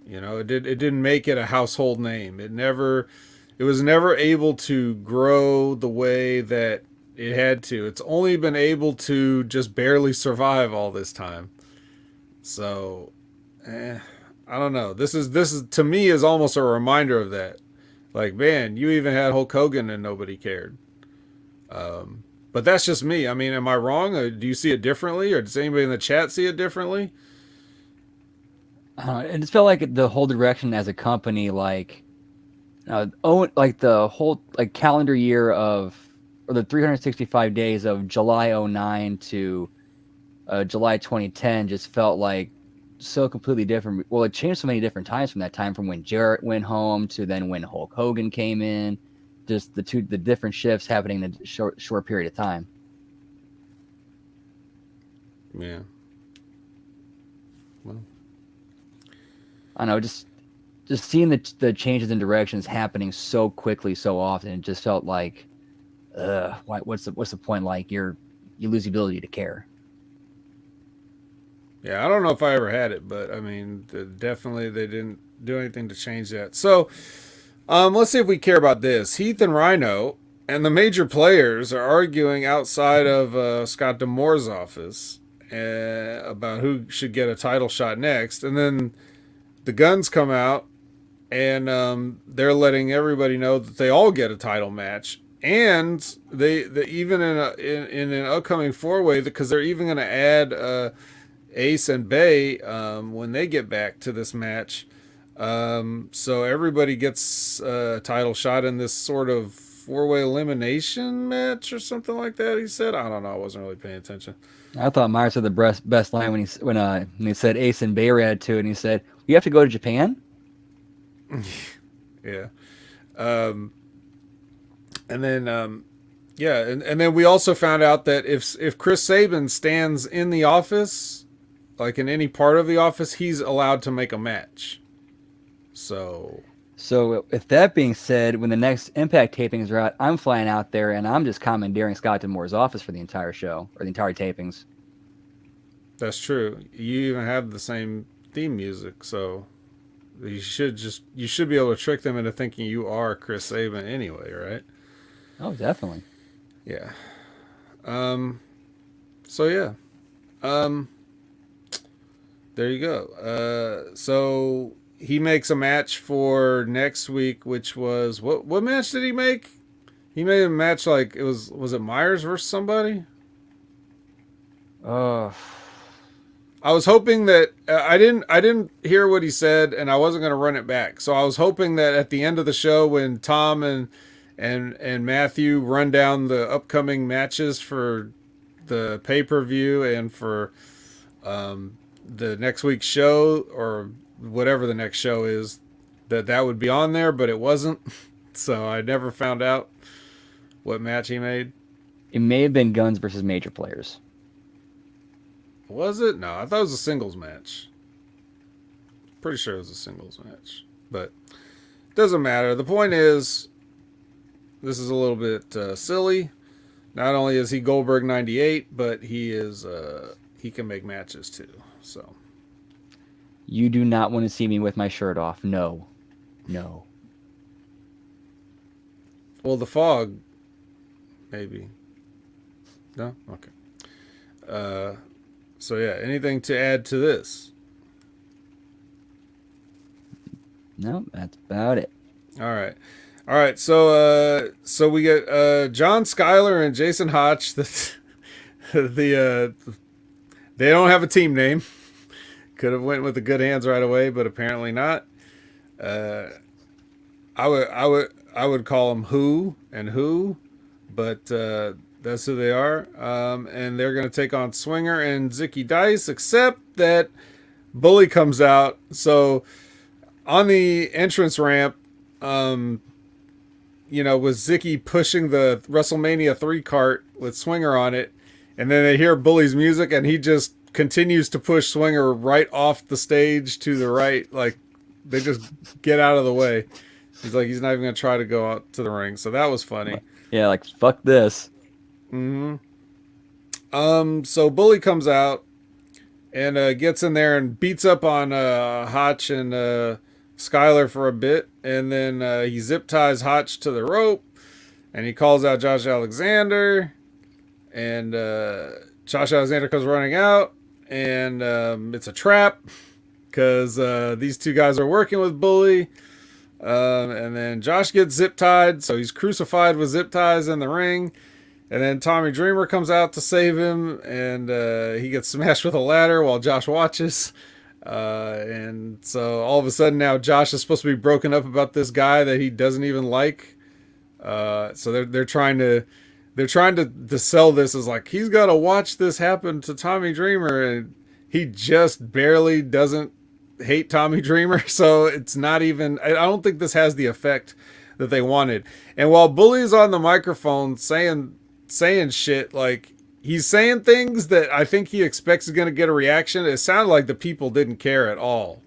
[SPEAKER 1] You know, it didn't make it a household name. It was never able to grow the way that it had to. It's only been able to just barely survive all this time. So, I don't know. This is to me is almost a reminder of that. Like, man, you even had Hulk Hogan and nobody cared. But that's just me. I mean, am I wrong? Or do you see it differently? Or does anybody in the chat see it differently?
[SPEAKER 2] And it felt like the whole direction as a company, like, like the whole like calendar year of, or the 365 days of July '09 to July 2010 just felt like so completely different. Well, it changed so many different times from that time, from when Jarrett went home to then when Hulk Hogan came in. Just the different shifts happening in a short period of time.
[SPEAKER 1] Yeah. Well,
[SPEAKER 2] I don't know, just seeing the changes in directions happening so quickly, so often, it just felt like, what's the point? Like you lose the ability to care.
[SPEAKER 1] yeah, I don't know if I ever had it, but I mean, definitely they didn't do anything to change that. So, let's see if we care about this. Heath and Rhino and the major players are arguing outside of Scott D'Amore's office about who should get a title shot next. And then the Guns come out and they're letting everybody know that they all get a title match. And they even in an upcoming 4-way, because they're even going to add Ace and Bay when they get back to this match. So everybody gets a title shot in this sort of four-way elimination match or something like that. He said, I don't know. I wasn't really paying attention.
[SPEAKER 2] I thought Myers had the best line when he said Ace and Bay had to, and he said, "We have to go to Japan."
[SPEAKER 1] Yeah. And then yeah, and then we also found out that if Chris Sabin stands in the office, like in any part of the office, he's allowed to make a match. So
[SPEAKER 2] with that being said, when the next Impact tapings are out, I'm flying out there and I'm just commandeering Scott D'Amore's office for the entire show or the entire tapings.
[SPEAKER 1] that's true. You even have the same theme music, so you should be able to trick them into thinking you are Chris Sabin anyway, right?
[SPEAKER 2] Oh, definitely.
[SPEAKER 1] Yeah. So yeah. There you go. So he makes a match for next week, which was what match did he make? He made a match like was it Myers versus somebody? I was hoping that I didn't hear what he said, and I wasn't going to run it back. So I was hoping that at the end of the show, when Tom and Matthew run down the upcoming matches for the pay-per-view and for the next week's show or whatever the next show is, that would be on there, but it wasn't. So I never found out what match he made.
[SPEAKER 2] It may have been Guns versus Major Players.
[SPEAKER 1] Was it? No, I thought it was a singles match. Pretty sure it was a singles match, but it doesn't matter. The point is, this is a little bit silly. Not only is he Goldberg 98, but he can make matches too. So
[SPEAKER 2] you do not want to see me with my shirt off. No.
[SPEAKER 1] Well, the fog, maybe. No? Okay. So yeah, anything to add to this?
[SPEAKER 2] No, that's about it.
[SPEAKER 1] All right. So we get John Schuyler and Jason Hotch. They don't have a team name. Could have went with the Good Hands right away, but apparently not. I would call them Who and Who, but that's who they are. And they're going to take on Swinger and Zicky Dice, except that Bully comes out. So on the entrance ramp, with Zicky pushing the WrestleMania 3 cart with Swinger on it, and then they hear Bully's music, and he just continues to push Swinger right off the stage to the right. Like, they just get out of the way. He's like, he's not even going to try to go out to the ring. So that was funny.
[SPEAKER 2] Yeah, like, fuck this.
[SPEAKER 1] Mm-hmm. So Bully comes out and gets in there and beats up on Hotch and Schuyler for a bit. And then he zip ties Hotch to the rope. And he calls out Josh Alexander. And Josh Alexander comes running out. And it's a trap. Because these two guys are working with Bully. And then Josh gets zip tied. So he's crucified with zip ties in the ring. And then Tommy Dreamer comes out to save him. And he gets smashed with a ladder while Josh watches. And so all of a sudden now Josh is supposed to be broken up about this guy that he doesn't even like. So they're trying to sell this as like, he's got to watch this happen to Tommy Dreamer. And he just barely doesn't hate Tommy Dreamer. So it's not even, I don't think this has the effect that they wanted. And while Bully's on the microphone saying shit, like, he's saying things that I think he expects is going to get a reaction. It sounded like the people didn't care at all.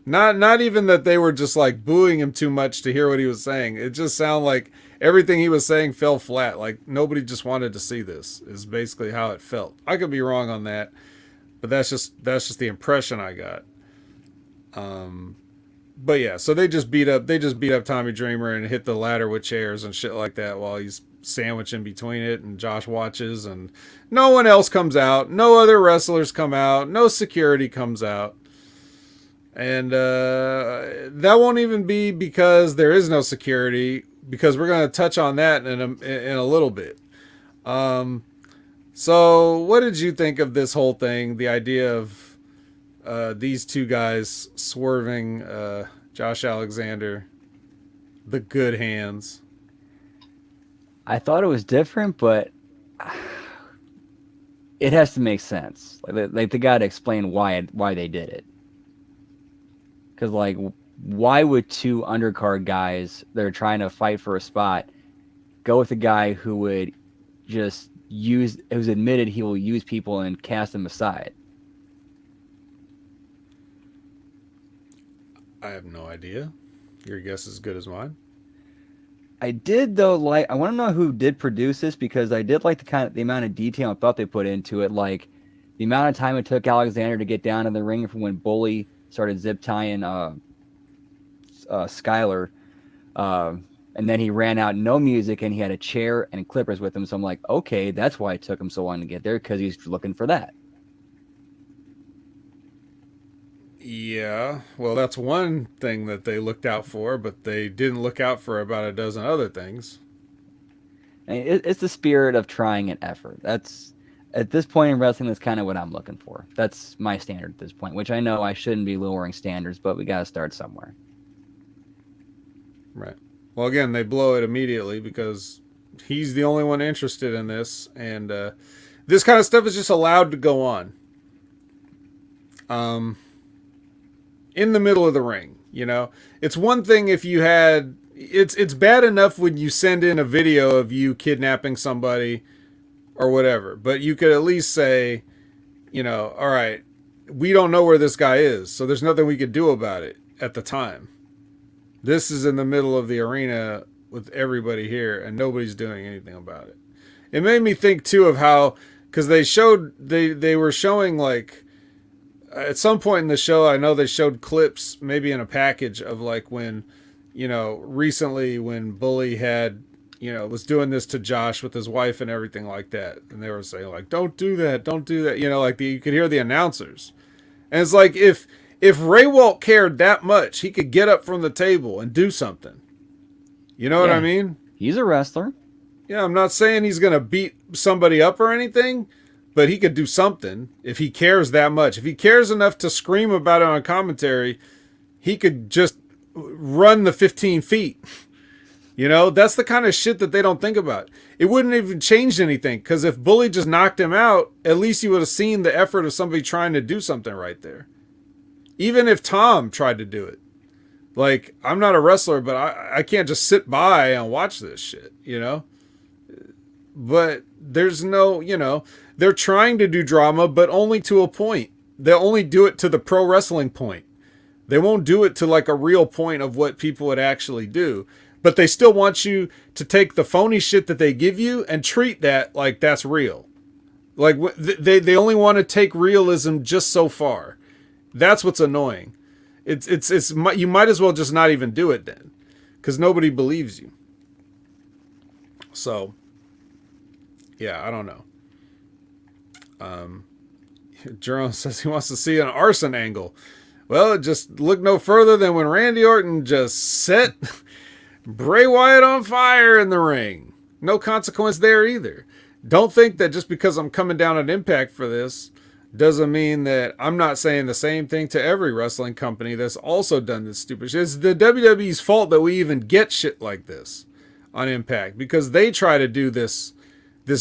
[SPEAKER 1] Not even that they were just like booing him too much to hear what he was saying. It just sounded like everything he was saying fell flat. Like nobody just wanted to see this is basically how it felt. I could be wrong on that, but that's just the impression I got. But yeah, so they just beat up Tommy Dreamer and hit the ladder with chairs and shit like that while he's sandwiched in between it, and Josh watches, and no one else comes out, no other wrestlers come out, no security comes out, and that won't even be because there is no security, because we're going to touch on that in a little bit. So what did you think of this whole thing, the idea of these two guys swerving Josh Alexander, the Good Hands?
[SPEAKER 2] I thought it was different, but it has to make sense. Like they got to explain why they did it. Because like, why would two undercard guys that are trying to fight for a spot go with a guy who would just who's admitted he will use people and cast them aside?
[SPEAKER 1] I have no idea. Your guess is as good as mine.
[SPEAKER 2] I did though like I want to know who did produce this because I did like the amount of detail and thought they put into it, like the amount of time it took Alexander to get down in the ring from when Bully started zip tying Skyler, uh, and then he ran out no music and he had a chair and clippers with him. So I'm like, okay, that's why it took him so long to get there because he's looking for that.
[SPEAKER 1] Yeah, well, that's one thing that they looked out for, but they didn't look out for about a dozen other things.
[SPEAKER 2] And it's the spirit of trying an effort. That's at this point in wrestling, that's kind of what I'm looking for. That's my standard at this point, which I know I shouldn't be lowering standards, but we got to start somewhere.
[SPEAKER 1] Right. Well, again, they blow it immediately because he's the only one interested in this, and this kind of stuff is just allowed to go on. In the middle of the ring, you know, it's one thing if you had. It's bad enough when you send in a video of you kidnapping somebody or whatever, but you could at least say, you know, all right, we don't know where this guy is, so there's nothing we could do about it at the time. This is in the middle of the arena with everybody here, and nobody's doing anything about it. It made me think too of how, because they were showing like at some point in the show, I know they showed clips maybe in a package of like when, you know, recently when Bully had, you know, was doing this to Josh with his wife and everything like that, and they were saying like, don't do that, don't do that, you know, like you could hear the announcers, and it's like if Ray Walt cared that much, he could get up from the table and do something. You know what I mean?
[SPEAKER 2] He's a wrestler.
[SPEAKER 1] Yeah, I'm not saying he's gonna beat somebody up or anything, but he could do something if he cares that much. If he cares enough to scream about it on commentary, he could just run the 15 feet. You know, that's the kind of shit that they don't think about. It wouldn't even change anything, because if Bully just knocked him out, at least you would have seen the effort of somebody trying to do something right there. Even if Tom tried to do it. Like, I'm not a wrestler, but I can't just sit by and watch this shit, you know? But there's no, you know, they're trying to do drama, but only to a point. They'll only do it to the pro wrestling point. They won't do it to like a real point of what people would actually do. But they still want you to take the phony shit that they give you and treat that like that's real. Like they only want to take realism just so far. That's what's annoying. It's you might as well just not even do it then, because nobody believes you. So, yeah, I don't know. Jerome says he wants to see an arson angle. Well, just look no further than when Randy Orton just set Bray Wyatt on fire in the ring. No consequence there either. Don't think that just because I'm coming down at Impact for this doesn't mean that I'm not saying the same thing to every wrestling company that's also done this stupid shit. It's the WWE's fault that we even get shit like this on Impact, because they try to do this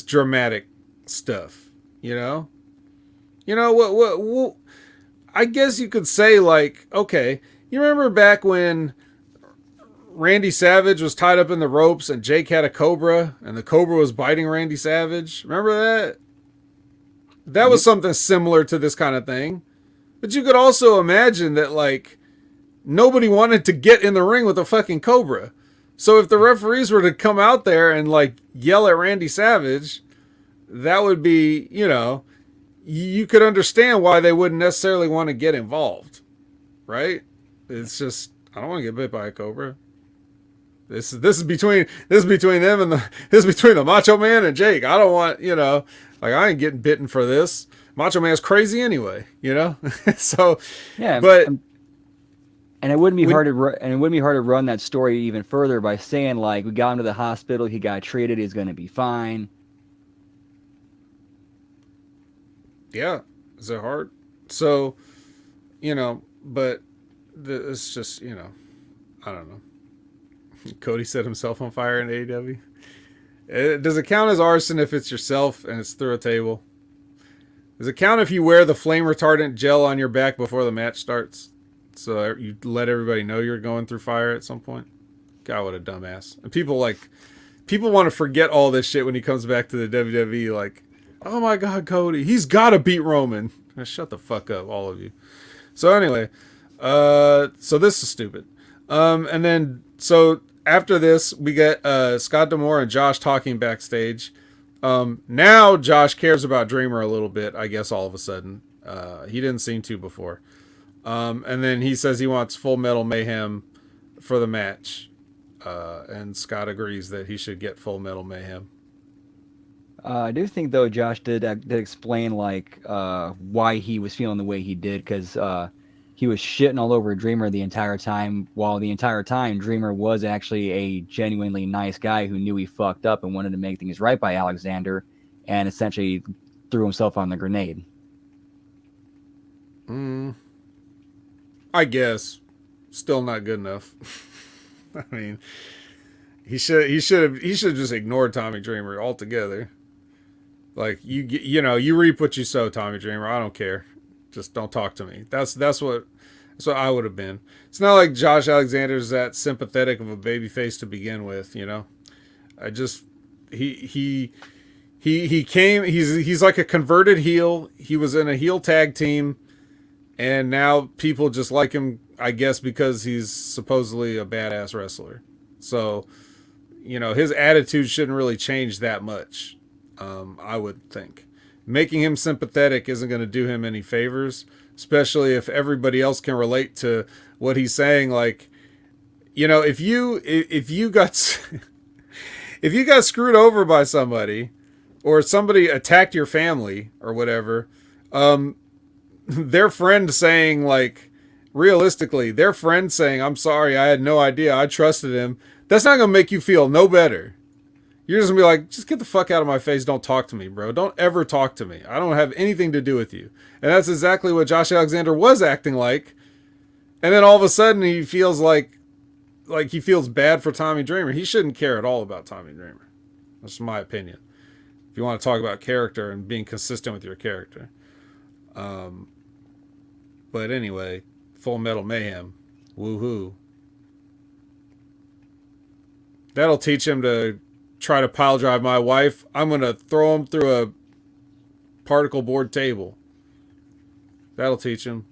[SPEAKER 1] dramatic stuff, you know? You know what I guess you could say, like, okay, you remember back when Randy Savage was tied up in the ropes and Jake had a cobra and the cobra was biting Randy Savage? Remember that? That was something similar to this kind of thing. But you could also imagine that, like, nobody wanted to get in the ring with a fucking cobra. So if the referees were to come out there and, like, yell at Randy Savage, that would be, you know, you could understand why they wouldn't necessarily want to get involved. Right? It's just, I don't want to get bit by a cobra. This is between them and this is between the Macho Man and Jake. I don't want, you know, like, I ain't getting bitten for this. Macho Man's crazy anyway, you know. So
[SPEAKER 2] Yeah,
[SPEAKER 1] but
[SPEAKER 2] and it wouldn't be hard to run that story even further by saying, like, we got him to the hospital, he got treated, he's going to be fine.
[SPEAKER 1] Yeah, is it hard? So, you know, but it's just, you know, I don't know. Cody set himself on fire in AEW. Does it count as arson if it's yourself and it's through a table? Does it count if you wear the flame retardant gel on your back before the match starts? So you let everybody know you're going through fire at some point? God, what a dumbass. And people want to forget all this shit when he comes back to the WWE. Like, oh my God, Cody, he's got to beat Roman. Shut the fuck up, all of you. So anyway, so this is stupid. And then, so after this, we get Scott D'Amore and Josh talking backstage. Now Josh cares about Dreamer a little bit, I guess, all of a sudden. He didn't seem to before. And then he says he wants Full Metal Mayhem for the match. And Scott agrees that he should get Full Metal Mayhem.
[SPEAKER 2] I do think, though, Josh did explain, like, why he was feeling the way he did, because he was shitting all over Dreamer the entire time, while the entire time Dreamer was actually a genuinely nice guy who knew he fucked up and wanted to make things right by Alexander, and essentially threw himself on the grenade.
[SPEAKER 1] I guess. Still not good enough. I mean, he should have just ignored Tommy Dreamer altogether. Like, you know, you reap what you sow, Tommy Dreamer. I don't care. Just don't talk to me. That's what I would have been. It's not like Josh Alexander's that sympathetic of a babyface to begin with, you know. I just he's like a converted heel. He was in a heel tag team, and now people just like him, I guess, because he's supposedly a badass wrestler. So, you know, his attitude shouldn't really change that much. I would think. Making him sympathetic isn't going to do him any favors, especially if everybody else can relate to what he's saying. Like, you know, if you got screwed over by somebody, or somebody attacked your family or whatever, their friend saying, like, realistically, their friend saying, "I'm sorry, I had no idea, I trusted him," that's not going to make you feel no better. You're just going to be like, just get the fuck out of my face. Don't talk to me, bro. Don't ever talk to me. I don't have anything to do with you. And that's exactly what Josh Alexander was acting like. And then all of a sudden he feels like he feels bad for Tommy Dreamer. He shouldn't care at all about Tommy Dreamer. That's my opinion. If you want to talk about character and being consistent with your character. But anyway, Full Metal Mayhem. Woohoo. That'll teach him to try to pile drive my wife. I'm going to throw him through a particle board table. That'll teach him.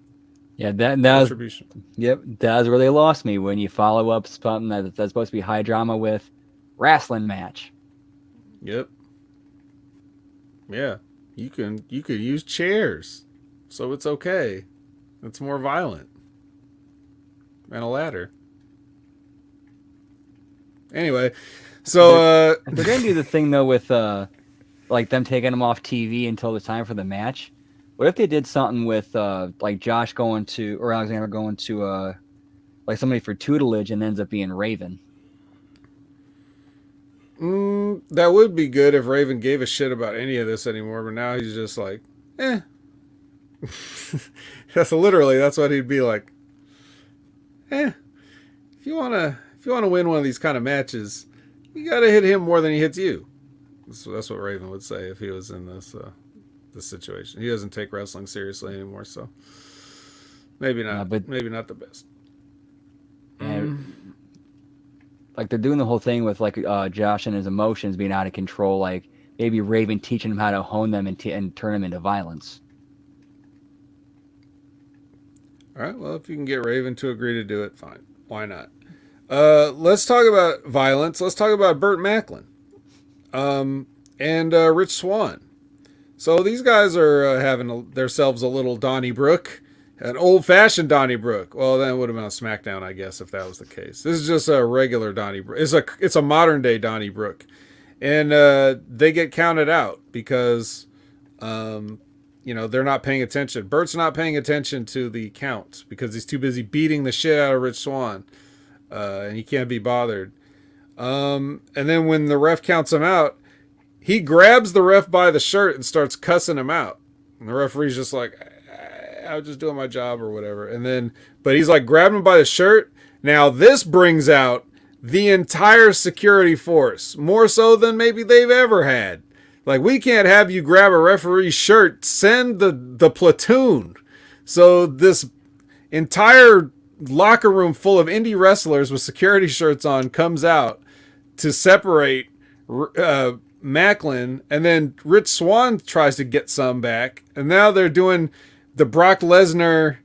[SPEAKER 2] Yeah, that was, yep, that's where they lost me, when you follow up something that's supposed to be high drama with wrestling match.
[SPEAKER 1] Yep. Yeah. You could use chairs. So it's okay. It's more violent. And a ladder. Anyway, so
[SPEAKER 2] they're gonna do the thing though with like them taking him off TV until the time for the match. What if they did something with like Josh going to, or Alexander going to like somebody for tutelage, and ends up being Raven?
[SPEAKER 1] That would be good if Raven gave a shit about any of this anymore, but now he's just like, eh. That's what he'd be like. Eh. If you wanna win one of these kind of matches, you gotta hit him more than he hits you. So that's what Raven would say if he was in this situation. He doesn't take wrestling seriously anymore, so maybe not. But maybe not the best.
[SPEAKER 2] Like they're doing the whole thing with like Josh and his emotions being out of control. Like maybe Raven teaching him how to hone them and turn them into violence.
[SPEAKER 1] All right. Well, if you can get Raven to agree to do it, fine. Why not? Let's talk about violence. Let's talk about Burt Macklin, and Rich Swann. So these guys are having themselves a little Donnybrook, an old-fashioned Donnybrook. Well, then it would have been on SmackDown, I guess, if that was the case. This is just a regular Donnybrook. It's a modern-day Donnybrook, and they get counted out because, you know, they're not paying attention. Burt's not paying attention to the count because he's too busy beating the shit out of Rich Swann, and he can't be bothered. And then when the ref counts him out, he grabs the ref by the shirt and starts cussing him out. And the referee's just like, I was just doing my job or whatever. And then, but he's like grabbing him by the shirt. Now this brings out the entire security force, more so than maybe they've ever had. Like, we can't have you grab a referee's shirt, send the platoon. So this entire locker room full of indie wrestlers with security shirts on comes out to separate Macklin, and then Rich Swann tries to get some back, and now they're doing the Brock Lesnar,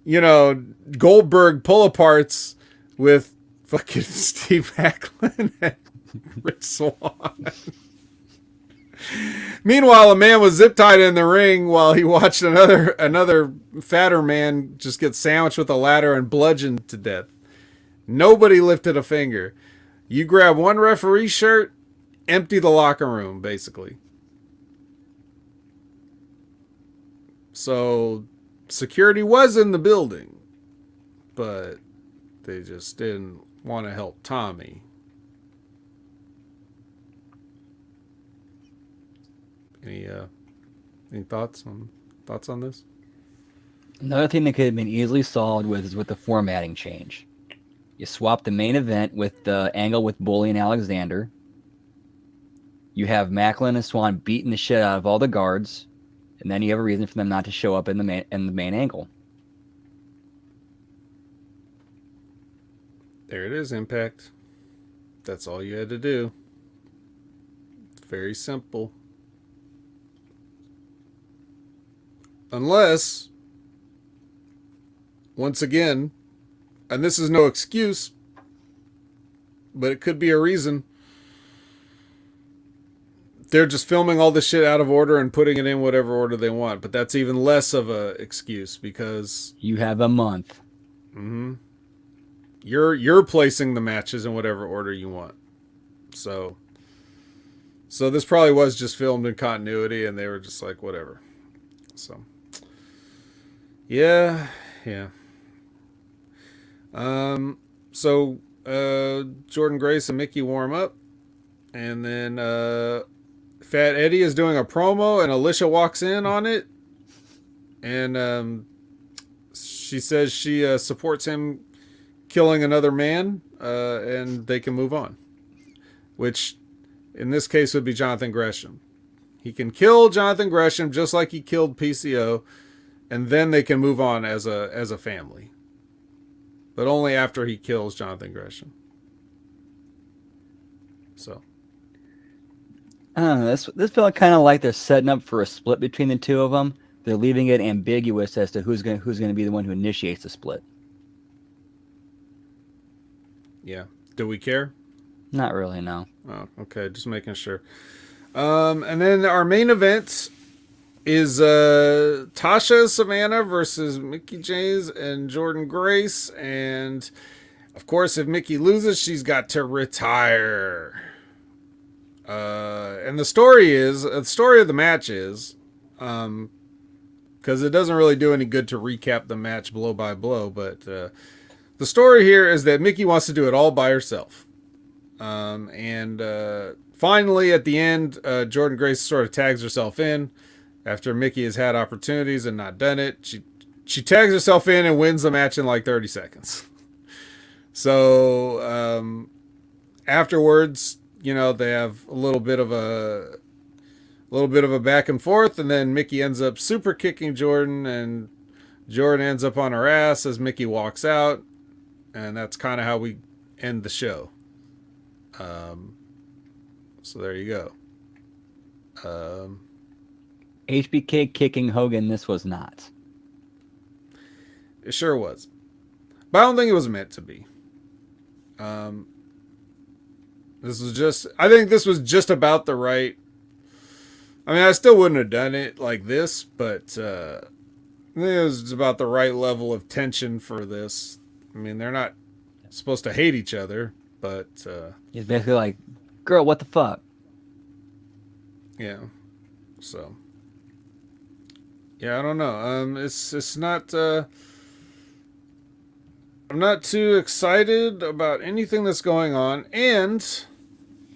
[SPEAKER 1] Goldberg pull-aparts with fucking Steve Macklin and Rich Swann. Meanwhile, a man was zip tied in the ring while he watched another fatter man just get sandwiched with a ladder and bludgeoned to death. Nobody lifted a finger. You grab one referee shirt, empty the locker room, basically. So, security was in the building, but they just didn't want to help Tommy. Any thoughts on this?
[SPEAKER 2] Another thing that could have been easily solved with the formatting change. You swap the main event with the angle with Bully and Alexander. You have Macklin and Swann beating the shit out of all the guards, and then you have a reason for them not to show up in the main angle.
[SPEAKER 1] There it is, Impact. That's all you had to do. Very simple. Unless, once again, and this is no excuse, but it could be a reason, they're just filming all this shit out of order and putting it in whatever order they want. But that's even less of a excuse because
[SPEAKER 2] you have a month.
[SPEAKER 1] Mm-hmm. You're placing the matches in whatever order you want. So this probably was just filmed in continuity, and they were just like, whatever. So yeah. So Jordan Grace and Mickey warm up, and then Fat Eddie is doing a promo, and Alicia walks in on it, and she says she supports him killing another man, and they can move on, which in this case would be Jonathan Gresham. He can kill Jonathan Gresham just like he killed PCO, and then they can move on as a family. But only after he kills Jonathan Gresham. So,
[SPEAKER 2] I don't know. This felt kind of like they're setting up for a split between the two of them. They're leaving it ambiguous as to who's going to be the one who initiates the split.
[SPEAKER 1] Yeah. Do we care?
[SPEAKER 2] Not really, no.
[SPEAKER 1] Oh, okay. Just making sure. And then our main event is Tasha Savannah versus Mickey James and Jordan Grace. And, of course, if Mickey loses, she's got to retire. And the story of the match is, because it doesn't really do any good to recap the match blow by blow, but the story here is that Mickey wants to do it all by herself. And finally, at the end, Jordan Grace sort of tags herself in after Mickey has had opportunities and not done it. She tags herself in and wins the match in like 30 seconds. So afterwards, they have a little bit of a back and forth, and then Mickey ends up super kicking Jordan, and Jordan ends up on her ass as Mickey walks out, and that's kind of how we end the show. So there you go.
[SPEAKER 2] HBK kicking Hogan, this was not.
[SPEAKER 1] It sure was. But I don't think it was meant to be. I think this was just about the right. I mean, I still wouldn't have done it like this, but I think it was about the right level of tension for this. I mean, they're not supposed to hate each other, but
[SPEAKER 2] It's basically like, girl, what the fuck?
[SPEAKER 1] Yeah. So. Yeah, I don't know. It's not. I'm not too excited about anything that's going on, and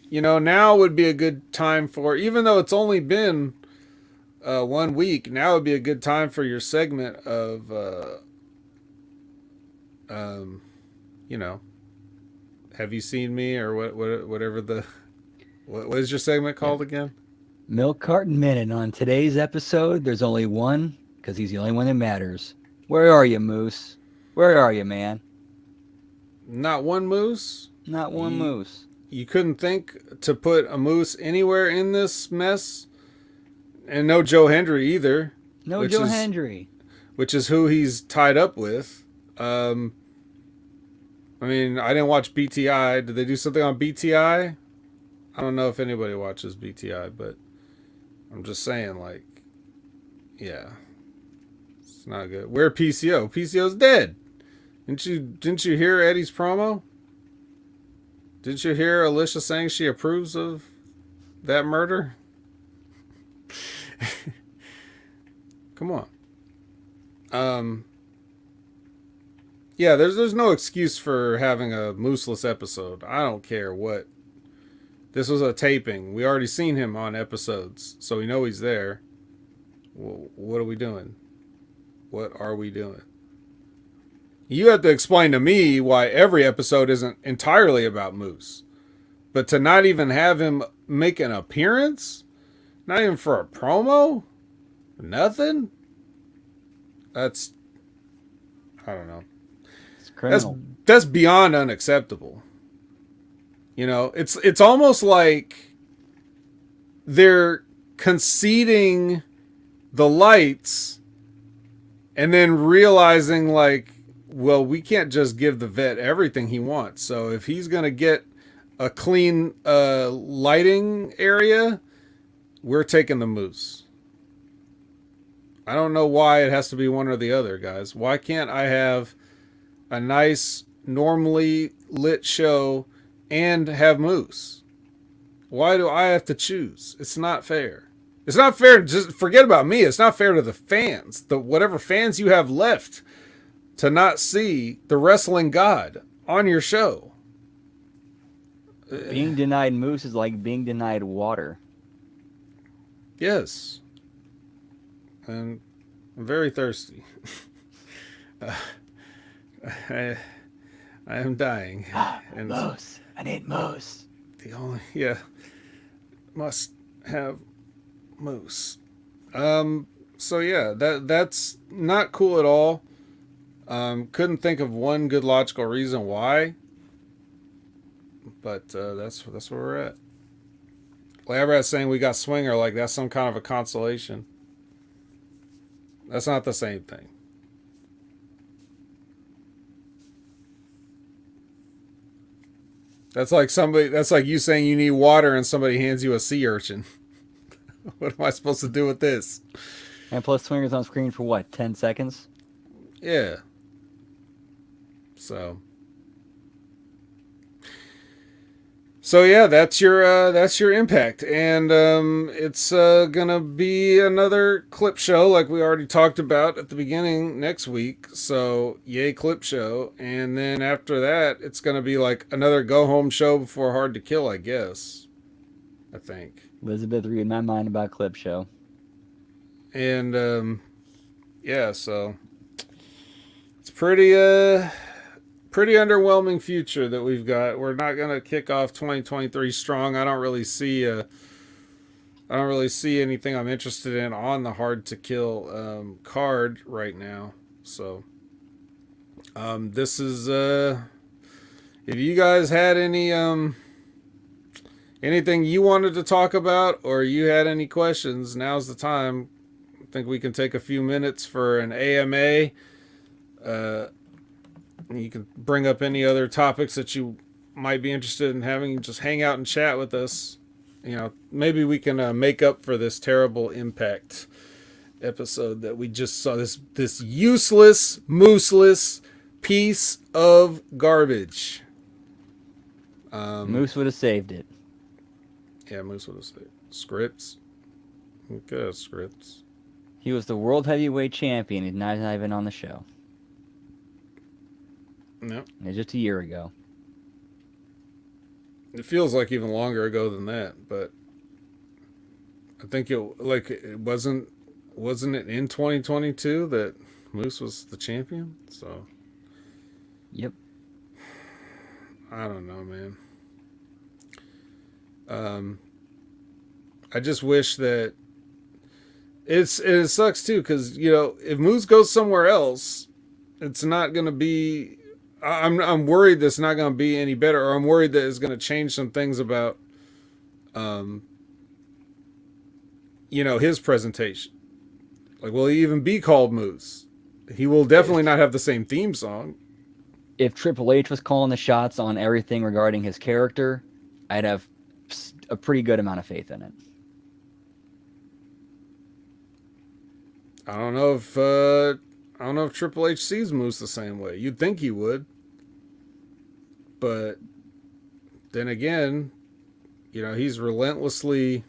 [SPEAKER 1] now would be a good time for, even though it's only been 1 week, now would be a good time for your segment of Have you seen me or whatever the what is your segment
[SPEAKER 2] Yep.
[SPEAKER 1] called again?
[SPEAKER 2] Milk Carton Minute. On today's episode, there's only one, because he's the only one that matters. Where are you, Moose? Where are you, man?
[SPEAKER 1] Not one moose.
[SPEAKER 2] Not one
[SPEAKER 1] You
[SPEAKER 2] moose.
[SPEAKER 1] you couldn't think to put a moose anywhere in this mess, and no Joe Hendry either,
[SPEAKER 2] No
[SPEAKER 1] which
[SPEAKER 2] Joe
[SPEAKER 1] is
[SPEAKER 2] Hendry.
[SPEAKER 1] which is who he's tied up with. I mean, I didn't watch BTI. Did they do something on BTI? I don't know if anybody watches BTI, but I'm just saying, like, yeah, it's not good. Where PCO? PCO's dead. Didn't you hear Eddie's promo? Didn't you hear Alicia saying she approves of that murder? Come on. Yeah, there's no excuse for having a mooseless episode. I don't care what. This was a taping. We already seen him on episodes, so we know he's there. Well, what are we doing? What are we doing? You have to explain to me why every episode isn't entirely about Moose. But to not even have him make an appearance? Not even for a promo? Nothing? That's, I don't know.
[SPEAKER 2] It's criminal.
[SPEAKER 1] That's beyond unacceptable. You know, it's almost like they're conceding the lights and then realizing, like, well, we can't just give the vet everything he wants. So if he's going to get a clean lighting area, we're taking the moose. I don't know why it has to be one or the other, guys. Why can't I have a nice, normally lit show and have moose? Why do I have to choose? It's not fair. It's not fair. Just forget about me. It's not fair to the fans, the whatever fans you have left, to not see the wrestling god on your show.
[SPEAKER 2] Being denied moose is like being denied water.
[SPEAKER 1] Yes. And I'm very thirsty. I am dying. And
[SPEAKER 2] Moose. I need moose.
[SPEAKER 1] the only must have moose. So yeah, that's not cool at all. Couldn't think of one good logical reason why. But that's where we're at. Lab Rat's saying we got Swinger, like that's some kind of a consolation. That's not the same thing. That's like you saying you need water and somebody hands you a sea urchin. What am I supposed to do with this?
[SPEAKER 2] And plus, Swinger's on screen for what, 10 seconds?
[SPEAKER 1] Yeah. So yeah, that's your impact, and it's gonna be another clip show like we already talked about at the beginning next week. So yay clip show, and then after that, it's gonna be like another go home show before Hard to Kill, I guess. I think.
[SPEAKER 2] Elizabeth read my mind about clip show.
[SPEAKER 1] And yeah, so it's pretty underwhelming future that we've got. We're not gonna kick off 2023 strong. I don't really see anything I'm interested in on the Hard to Kill card right now. So this is if you guys had any anything you wanted to talk about or you had any questions, now's the time. I think we can take a few minutes for an AMA. You can bring up any other topics that you might be interested in having. Just hang out and chat with us. You know, maybe we can make up for this terrible Impact episode that we just saw. This useless, mooseless piece of garbage.
[SPEAKER 2] Moose would have saved it.
[SPEAKER 1] Yeah, Moose would have saved it. Scripts. Okay, scripts.
[SPEAKER 2] He was the world heavyweight champion. He's not even on the show.
[SPEAKER 1] No.
[SPEAKER 2] It was just a year ago.
[SPEAKER 1] It feels like even longer ago than that, but I think it wasn't it in 2022 that Moose was the champion? So
[SPEAKER 2] Yep.
[SPEAKER 1] I don't know, man. Um, I just wish that it sucks too, because if Moose goes somewhere else, it's not gonna be. I'm worried that's not gonna be any better, or I'm worried that it's gonna change some things about, um, his presentation. Like, will he even be called Moose? He will definitely not have the same theme song.
[SPEAKER 2] If Triple H was calling the shots on everything regarding his character, I'd have a pretty good amount of faith in it.
[SPEAKER 1] I don't know if Triple H sees Moose the same way. You'd think he would, but then again, he's relentlessly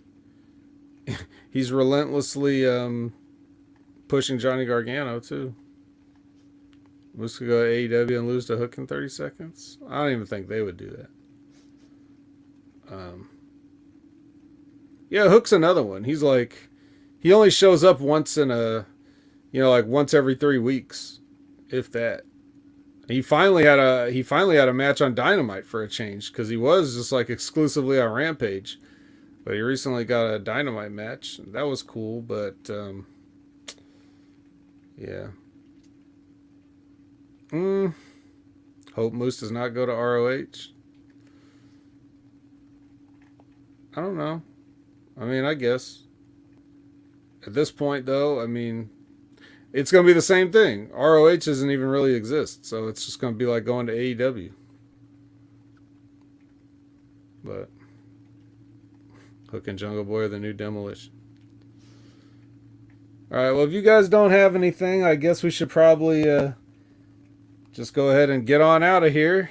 [SPEAKER 1] pushing Johnny Gargano too. Moose could go to AEW and lose to Hook in 30 seconds. I don't even think they would do that. Yeah, Hook's another one. He's like, he only shows up once in like once every 3 weeks, if that. He finally had a match on Dynamite for a change, because he was just like exclusively on Rampage, but he recently got a Dynamite match. That was cool, but yeah. Hope Moose does not go to ROH. I don't know. I mean, I guess at this point, though, I mean, it's going to be the same thing. ROH doesn't even really exist, so it's just going to be like going to AEW. But Hook and Jungle Boy are the new Demolition. All right, well, if you guys don't have anything, I guess we should probably just go ahead and get on out of here.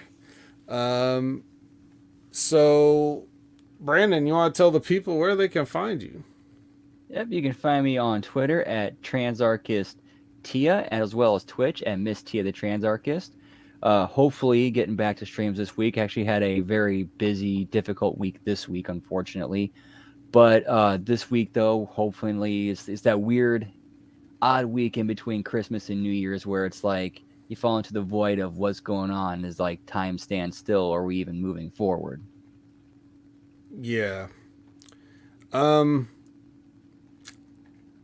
[SPEAKER 1] So, Brandon, you want to tell the people where they can find you?
[SPEAKER 2] Yep, you can find me on Twitter at TransArchistTia, as well as Twitch at Miss Tia the Transarchist. Hopefully getting back to streams this week. Actually had a very busy, difficult week this week, unfortunately. But this week, though, hopefully is that weird, odd week in between Christmas and New Year's where it's like you fall into the void of what's going on. Is like time stands still, or are we even moving forward?
[SPEAKER 1] Yeah.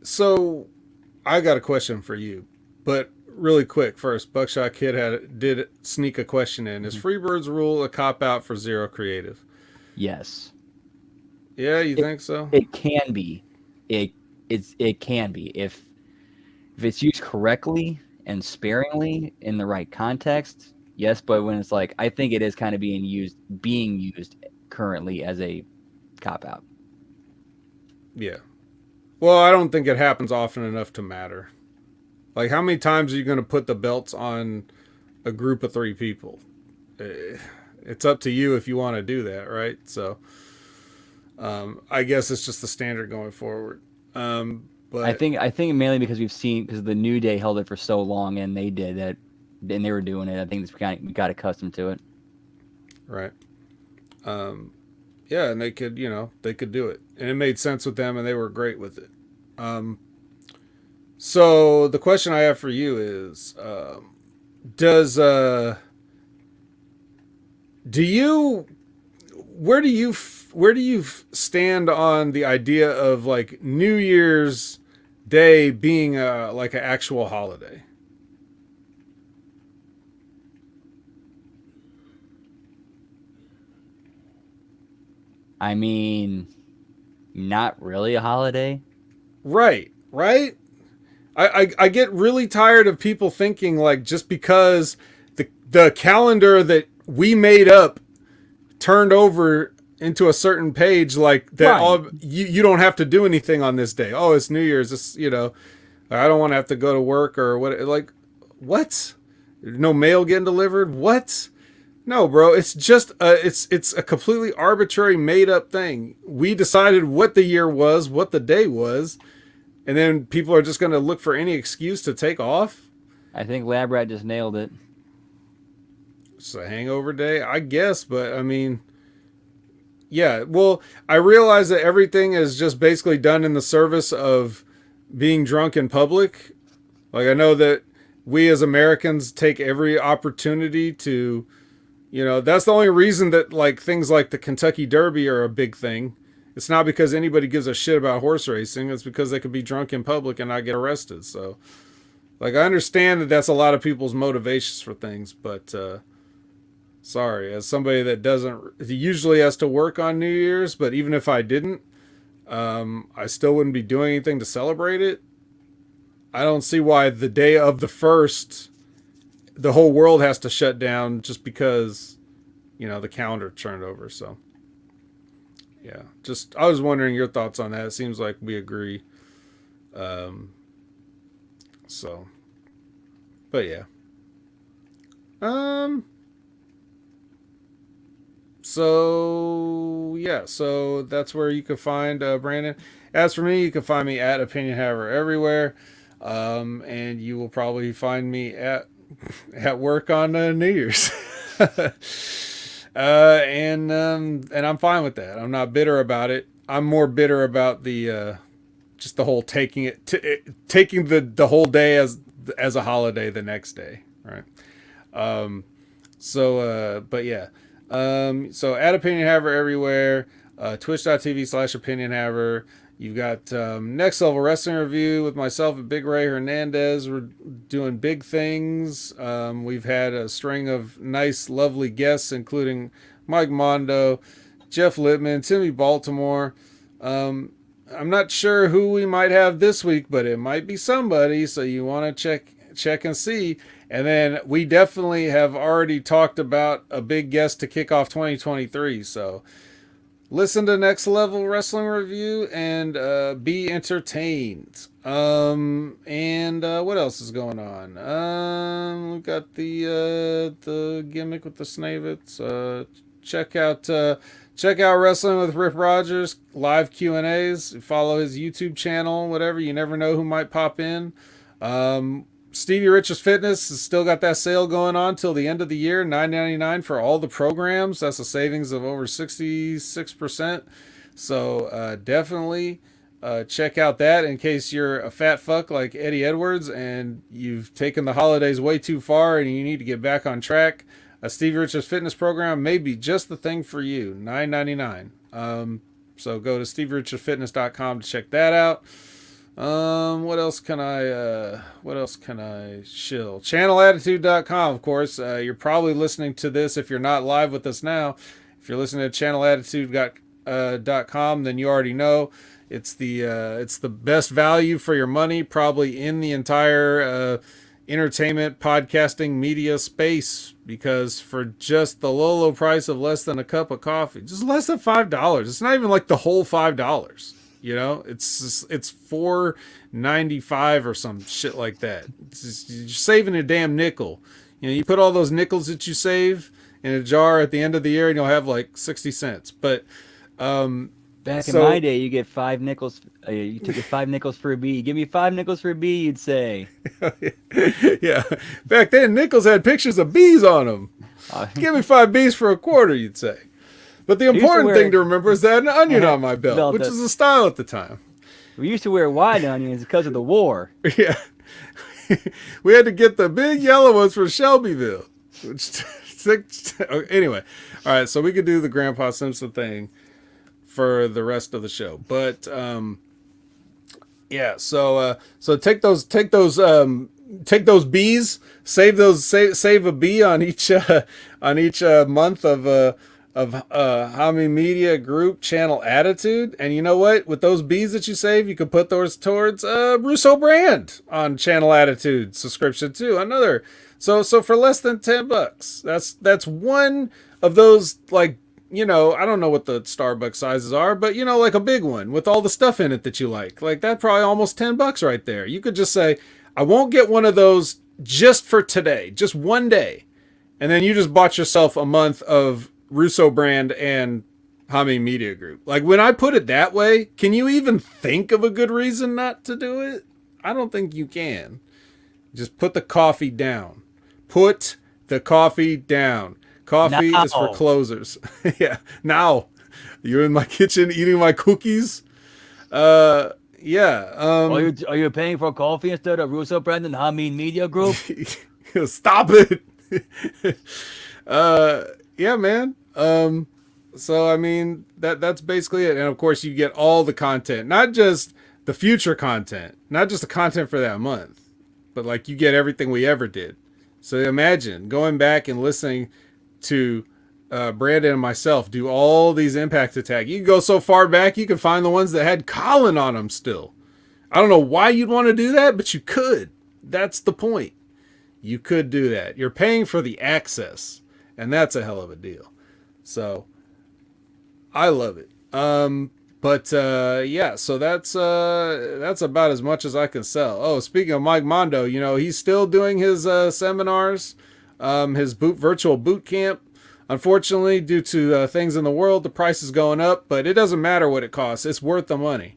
[SPEAKER 1] So I got a question for you, but really quick first. Buckshot Kid did sneak a question in. Is Freebird's rule a cop out for Zero Creative?
[SPEAKER 2] Yes.
[SPEAKER 1] Yeah, you think so?
[SPEAKER 2] It can be. It can be if it's used correctly and sparingly in the right context. Yes, but when it's like, I think it is kind of being used currently as a cop out.
[SPEAKER 1] Yeah. Well, I don't think it happens often enough to matter. Like, how many times are you going to put the belts on a group of 3 people? It's up to you if you want to do that, right? So, I guess it's just the standard going forward. But
[SPEAKER 2] I think mainly because the New Day held it for so long, and they did that, and they were doing it. I think we got accustomed to it.
[SPEAKER 1] Right. Yeah, and they could do it, and it made sense with them, and they were great with it. So the question I have for you is, where do you stand on the idea of like New Year's Day being like an actual holiday?
[SPEAKER 2] I mean, not really a holiday.
[SPEAKER 1] Right. I get really tired of people thinking like just because the calendar that we made up turned over into a certain page, like that,
[SPEAKER 2] right.
[SPEAKER 1] you don't have to do anything on this day. Oh, it's New Year's. This, I don't want to have to go to work or what. Like, what? No mail getting delivered? What? No, bro. It's just it's a completely arbitrary, made up thing. We decided what the year was, what the day was, and then people are just going to look for any excuse to take off.
[SPEAKER 2] I think Lab Rat just nailed it.
[SPEAKER 1] It's a hangover day, I guess, but I mean, yeah. Well, I realize that everything is just basically done in the service of being drunk in public. Like, I know that we as Americans take every opportunity to, You know, that's the only reason that like things like the Kentucky Derby are a big thing. It's not because anybody gives a shit about horse racing. It's because they could be drunk in public and not get arrested. So, like, I understand that that's a lot of people's motivations for things, but sorry, as somebody that doesn't usually has to work on New Year's, but even if I didn't, I still wouldn't be doing anything to celebrate it. I don't see why the day of the first, the whole world has to shut down just because, you know, the calendar turned over. So, yeah, just I was wondering your thoughts on that. It seems like we agree. So, but yeah. So yeah, so that's where you can find Brandon. As for me, you can find me at Opinion Haver everywhere, and you will probably find me at work on New Year's. And I'm fine with that. I'm not bitter about it. I'm more bitter about the just the whole taking the whole day as a holiday the next day, right? But yeah. So at Opinion Haver everywhere, twitch.tv/Opinion Haver. You've got Next Level Wrestling Review with myself and Big Ray Hernandez. We're doing big things. We've had a string of nice, lovely guests, including Mike Mondo, Jeff Littman, Timmy Baltimore. I'm not sure who we might have this week, but it might be somebody, so you want to check and see. And then we definitely have already talked about a big guest to kick off 2023. So listen to Next Level Wrestling Review and be entertained. And what else is going on? We've got the gimmick with the Snavets. Check out Wrestling with Rip Rogers live Q&As. Follow his YouTube channel. Whatever, you never know who might pop in. Stevie Rich's Fitness has still got that sale going on till the end of the year, $9.99 for all the programs. That's a savings of over 66%. So definitely check out that in case you're a fat fuck like Eddie Edwards and you've taken the holidays way too far and you need to get back on track. A Stevie Rich's Fitness program may be just the thing for you. $9.99. So go to StevieRichardsFitness.com to check that out. What else can I shill? ChannelAttitude.com, of course. You're probably listening to this if you're not live with us now. If you're listening to ChannelAttitude.com, then you already know it's the best value for your money, probably in the entire entertainment podcasting media space, because for just the low price of less than a cup of coffee, just less than $5. It's not even like the whole $5. You know, it's $4.95 or some shit like that. You're saving a damn nickel. You know, you put all those nickels that you save in a jar at the end of the year, and you'll have like 60 cents. But
[SPEAKER 2] back in my day, you get 5 nickels. You took 5 nickels for a bee. Give me 5 nickels for a bee, you'd say.
[SPEAKER 1] Yeah, back then nickels had pictures of bees on them. Give me 5 bees for a quarter, you'd say. But the important thing to remember is that I had an onion on my belt, which is a style at the time.
[SPEAKER 2] We used to wear white onions because of the war.
[SPEAKER 1] Yeah. We had to get the big yellow ones from Shelbyville. Anyway. All right, so we could do the Grandpa Simpson thing for the rest of the show. But yeah, so take those bees, save a bee on each month of Hami Media Group Channel Attitude. And you know what? With those bees that you save, you can put those towards Russo Brand on Channel Attitude subscription too. Another. So for less than $10, that's one of those, like, you know, I don't know what the Starbucks sizes are, but you know, like a big one with all the stuff in it that you like. Like that probably almost $10 right there. You could just say, I won't get one of those just for today, just one day. And then you just bought yourself a month of Russo Brand and Hami Media Group. Like, when I put it that way, can you even think of a good reason not to do it? I don't think you can. Just put the coffee down. Put the coffee down. Coffee is for closers. Yeah. Now, you're in my kitchen eating my cookies. Yeah.
[SPEAKER 2] Are you paying for coffee instead of Russo Brand and Hami Media Group?
[SPEAKER 1] Stop it. Yeah, man. So I mean that's basically it. And of course you get all the content, not just the future content, not just the content for that month, but like you get everything we ever did. So imagine going back and listening to Brandon and myself do all these Impact Attack. You can go so far back, you can find the ones that had Colin on them still. I don't know why you'd want to do that, but you could. That's the point. You could do that. You're paying for the access, and that's a hell of a deal. So I love it. But yeah, so that's about as much as I can sell. Oh, speaking of Mike Mondo, you know he's still doing his seminars, his virtual boot camp. Unfortunately, due to things in the world, the price is going up, but it doesn't matter what it costs. It's worth the money.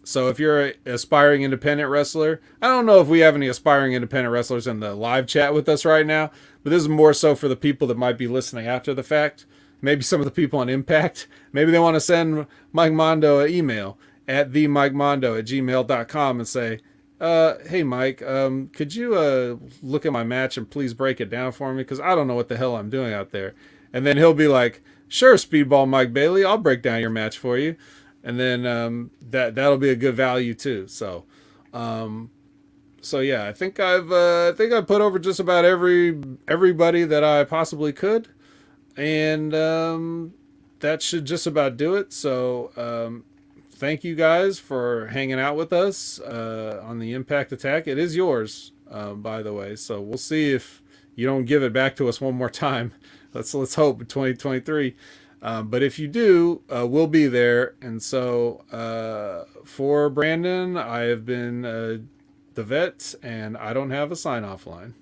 [SPEAKER 1] So if you're an aspiring independent wrestler, I don't know if we have any aspiring independent wrestlers in the live chat with us right now, but this is more so for the people that might be listening after the fact. Maybe some of the people on Impact, maybe they want to send Mike Mondo an email at themikemondo@gmail.com and say, hey Mike, could you look at my match and please break it down for me? Because I don't know what the hell I'm doing out there. And then he'll be like, sure, Speedball Mike Bailey, I'll break down your match for you. And then that'll be a good value too. So yeah, I think I've put over just about everybody that I possibly could, and that should just about do it. So thank you guys for hanging out with us on the Impact Attack. It is yours, by the way. So we'll see if you don't give it back to us one more time. Let's hope in 2023. But if you do, we'll be there. And so for Brandon, I have been the vet, and I don't have a sign-off line.